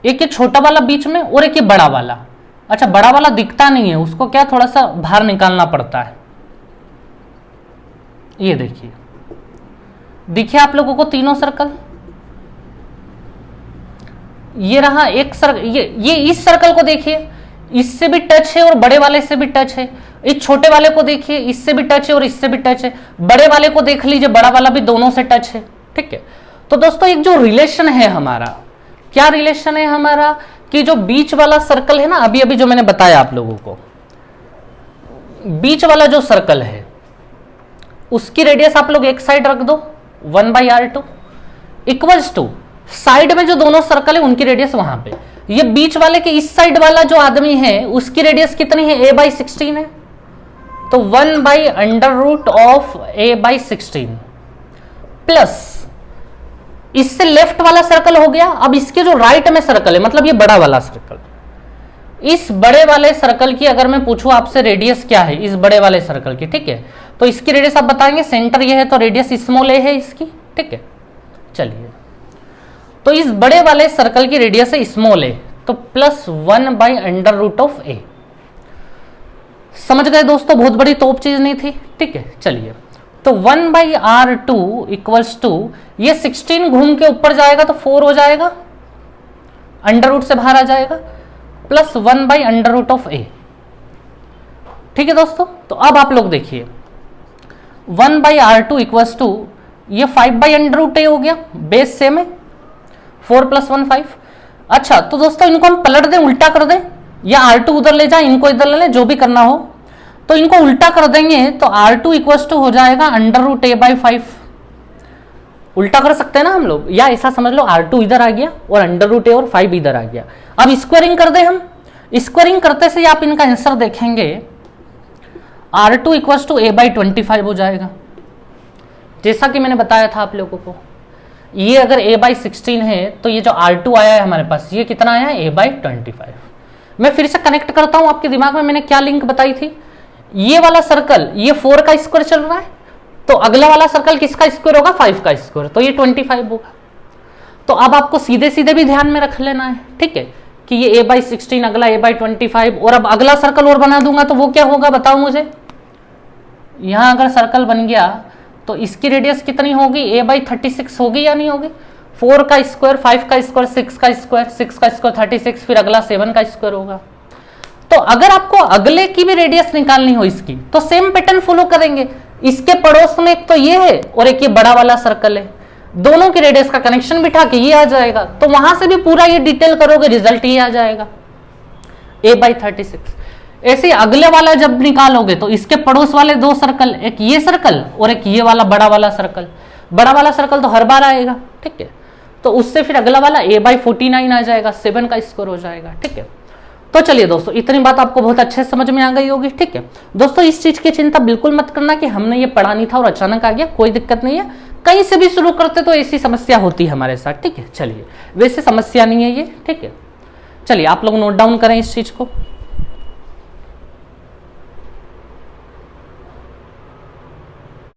एक ये छोटा वाला बीच में, और एक ये बड़ा वाला। अच्छा बड़ा वाला दिखता नहीं है, उसको क्या थोड़ा सा बाहर निकालना पड़ता है। ये देखिए, दिखे आप लोगों को तीनों सर्कल। ये रहा एक सर्कल, ये इस सर्कल को देखिए, इससे भी टच है और बड़े वाले से भी टच है। इस छोटे वाले को देखिए, इससे भी टच है और इससे भी टच है। बड़े वाले को देख लीजिए, बड़ा वाला भी दोनों से टच है, ठीक है। तो दोस्तों एक जो रिलेशन है हमारा, क्या रिलेशन है हमारा, कि जो बीच वाला सर्कल है ना, अभी अभी जो मैंने बताया आप लोगों को, बीच वाला जो सर्कल है उसकी रेडियस आप लोग एक साइड रख दो 1/R2 इक्वल्स टू साइड में जो दोनों सर्कल है उनकी रेडियस वहां पे, ये बीच वाले के इस साइड वाला जो आदमी है उसकी रेडियस कितनी है, a/16 है, तो 1/√A/16 प्लस इससे लेफ्ट वाला सर्कल हो गया। अब इसके जो राइट में सर्कल है, मतलब ये बड़ा वाला सर्कल, इस बड़े वाले सर्कल की अगर मैं पूछूं आपसे रेडियस क्या है इस बड़े वाले सर्कल की, ठीक है, तो इसकी रेडियस आप बताएंगे, सेंटर ये है तो रेडियस स्मॉल ए है इसकी, ठीक है। चलिए तो इस बड़े वाले सर्कल की रेडियस है स्मॉल ए, तो प्लस 1/√A। समझ गए दोस्तों, बहुत बड़ी तोप चीज नहीं थी, ठीक है। चलिए तो 1/R2 इक्वल्स टू, ये 16 घूम के ऊपर जाएगा तो 4 हो जाएगा, अंडर रूट से बाहर आ जाएगा, प्लस 1/√A, ठीक है दोस्तों। तो अब आप लोग देखिए 1/R2 इक्वल्स टू ये 5/√a हो गया, बेस सेम है, 4 + 1 5। अच्छा तो दोस्तों इनको हम पलट दें, उल्टा कर दें, या R2 उधर ले जाए, इनको इधर ले लें, जो भी करना हो। तो इनको उल्टा कर देंगे तो R2 = हो जाएगा √a/5। उल्टा कर सकते हैं ना हम लोग, या ऐसा समझ लो R2 इधर आ गया और √a और 5 इधर आ गया। अब स्क्वायरिंग कर दें हम, स्क्वायरिंग करते से आप इनका आंसर देखेंगे R2 = a/25 हो जाएगा। जैसा कि मैंने बताया था आप लोगों को, ये अगर a/16 है तो ये जो R2 आया है हमारे पास, ये कितना आया है, a/25। मैं फिर से कनेक्ट करता हूं आपके दिमाग में, मैंने क्या लिंक बताई थी, ये वाला सर्कल ये 4 का स्क्वायर चल रहा है, तो अगला वाला सर्कल किसका स्क्वायर होगा, 5 का स्क्वायर, तो ये 25 होगा। तो अब आपको सीधे सीधे भी ध्यान में रख लेना है, ठीक है, कि ये a/16 अगला a/25, और अब अगला सर्कल और बना दूंगा तो वो क्या होगा बताओ मुझे। यहां अगर सर्कल बन गया तो इसकी रेडियस कितनी होगी, a/36 होगी या नहीं होगी। 4 का स्क्वायर, 5 का स्क्वायर, 6 का स्क्वायर, 6 का स्क्वायर 36, फिर अगला 7 का स्क्वायर होगा। तो अगर आपको अगले की भी रेडियस निकालनी हो इसकी, तो सेम पैटर्न फॉलो करेंगे। इसके पड़ोस में एक तो ये है और एक ये बड़ा वाला सर्कल है, दोनों की रेडियस का कनेक्शन बिठा के ये आ जाएगा, तो वहां से भी पूरा ये डिटेल करोगे, रिजल्ट ये आ जाएगा a/36। ऐसे अगले वाला जब निकालोगे तो इसके पड़ोस वाले दो सर्कल, एक ये सर्कल और एक ये वाला बड़ा वाला सर्कल, बड़ा वाला सर्कल तो हर बार आएगा, ठीक है, तो उससे फिर अगला वाला a/49 आ जाएगा, 7 का स्क्वायर हो जाएगा, ठीक है। तो चलिए दोस्तों, इतनी बात आपको बहुत अच्छे से समझ में आ गई होगी, ठीक है दोस्तों। इस चीज की चिंता बिल्कुल मत करना कि हमने ये पढ़ा नहीं था और अचानक आ गया, कोई दिक्कत नहीं है, कहीं से भी शुरू करते तो ऐसी समस्या होती है हमारे साथ, ठीक है। चलिए, वैसे समस्या नहीं है ये, ठीक है। चलिए आप लोग नोट डाउन करें इस चीज को।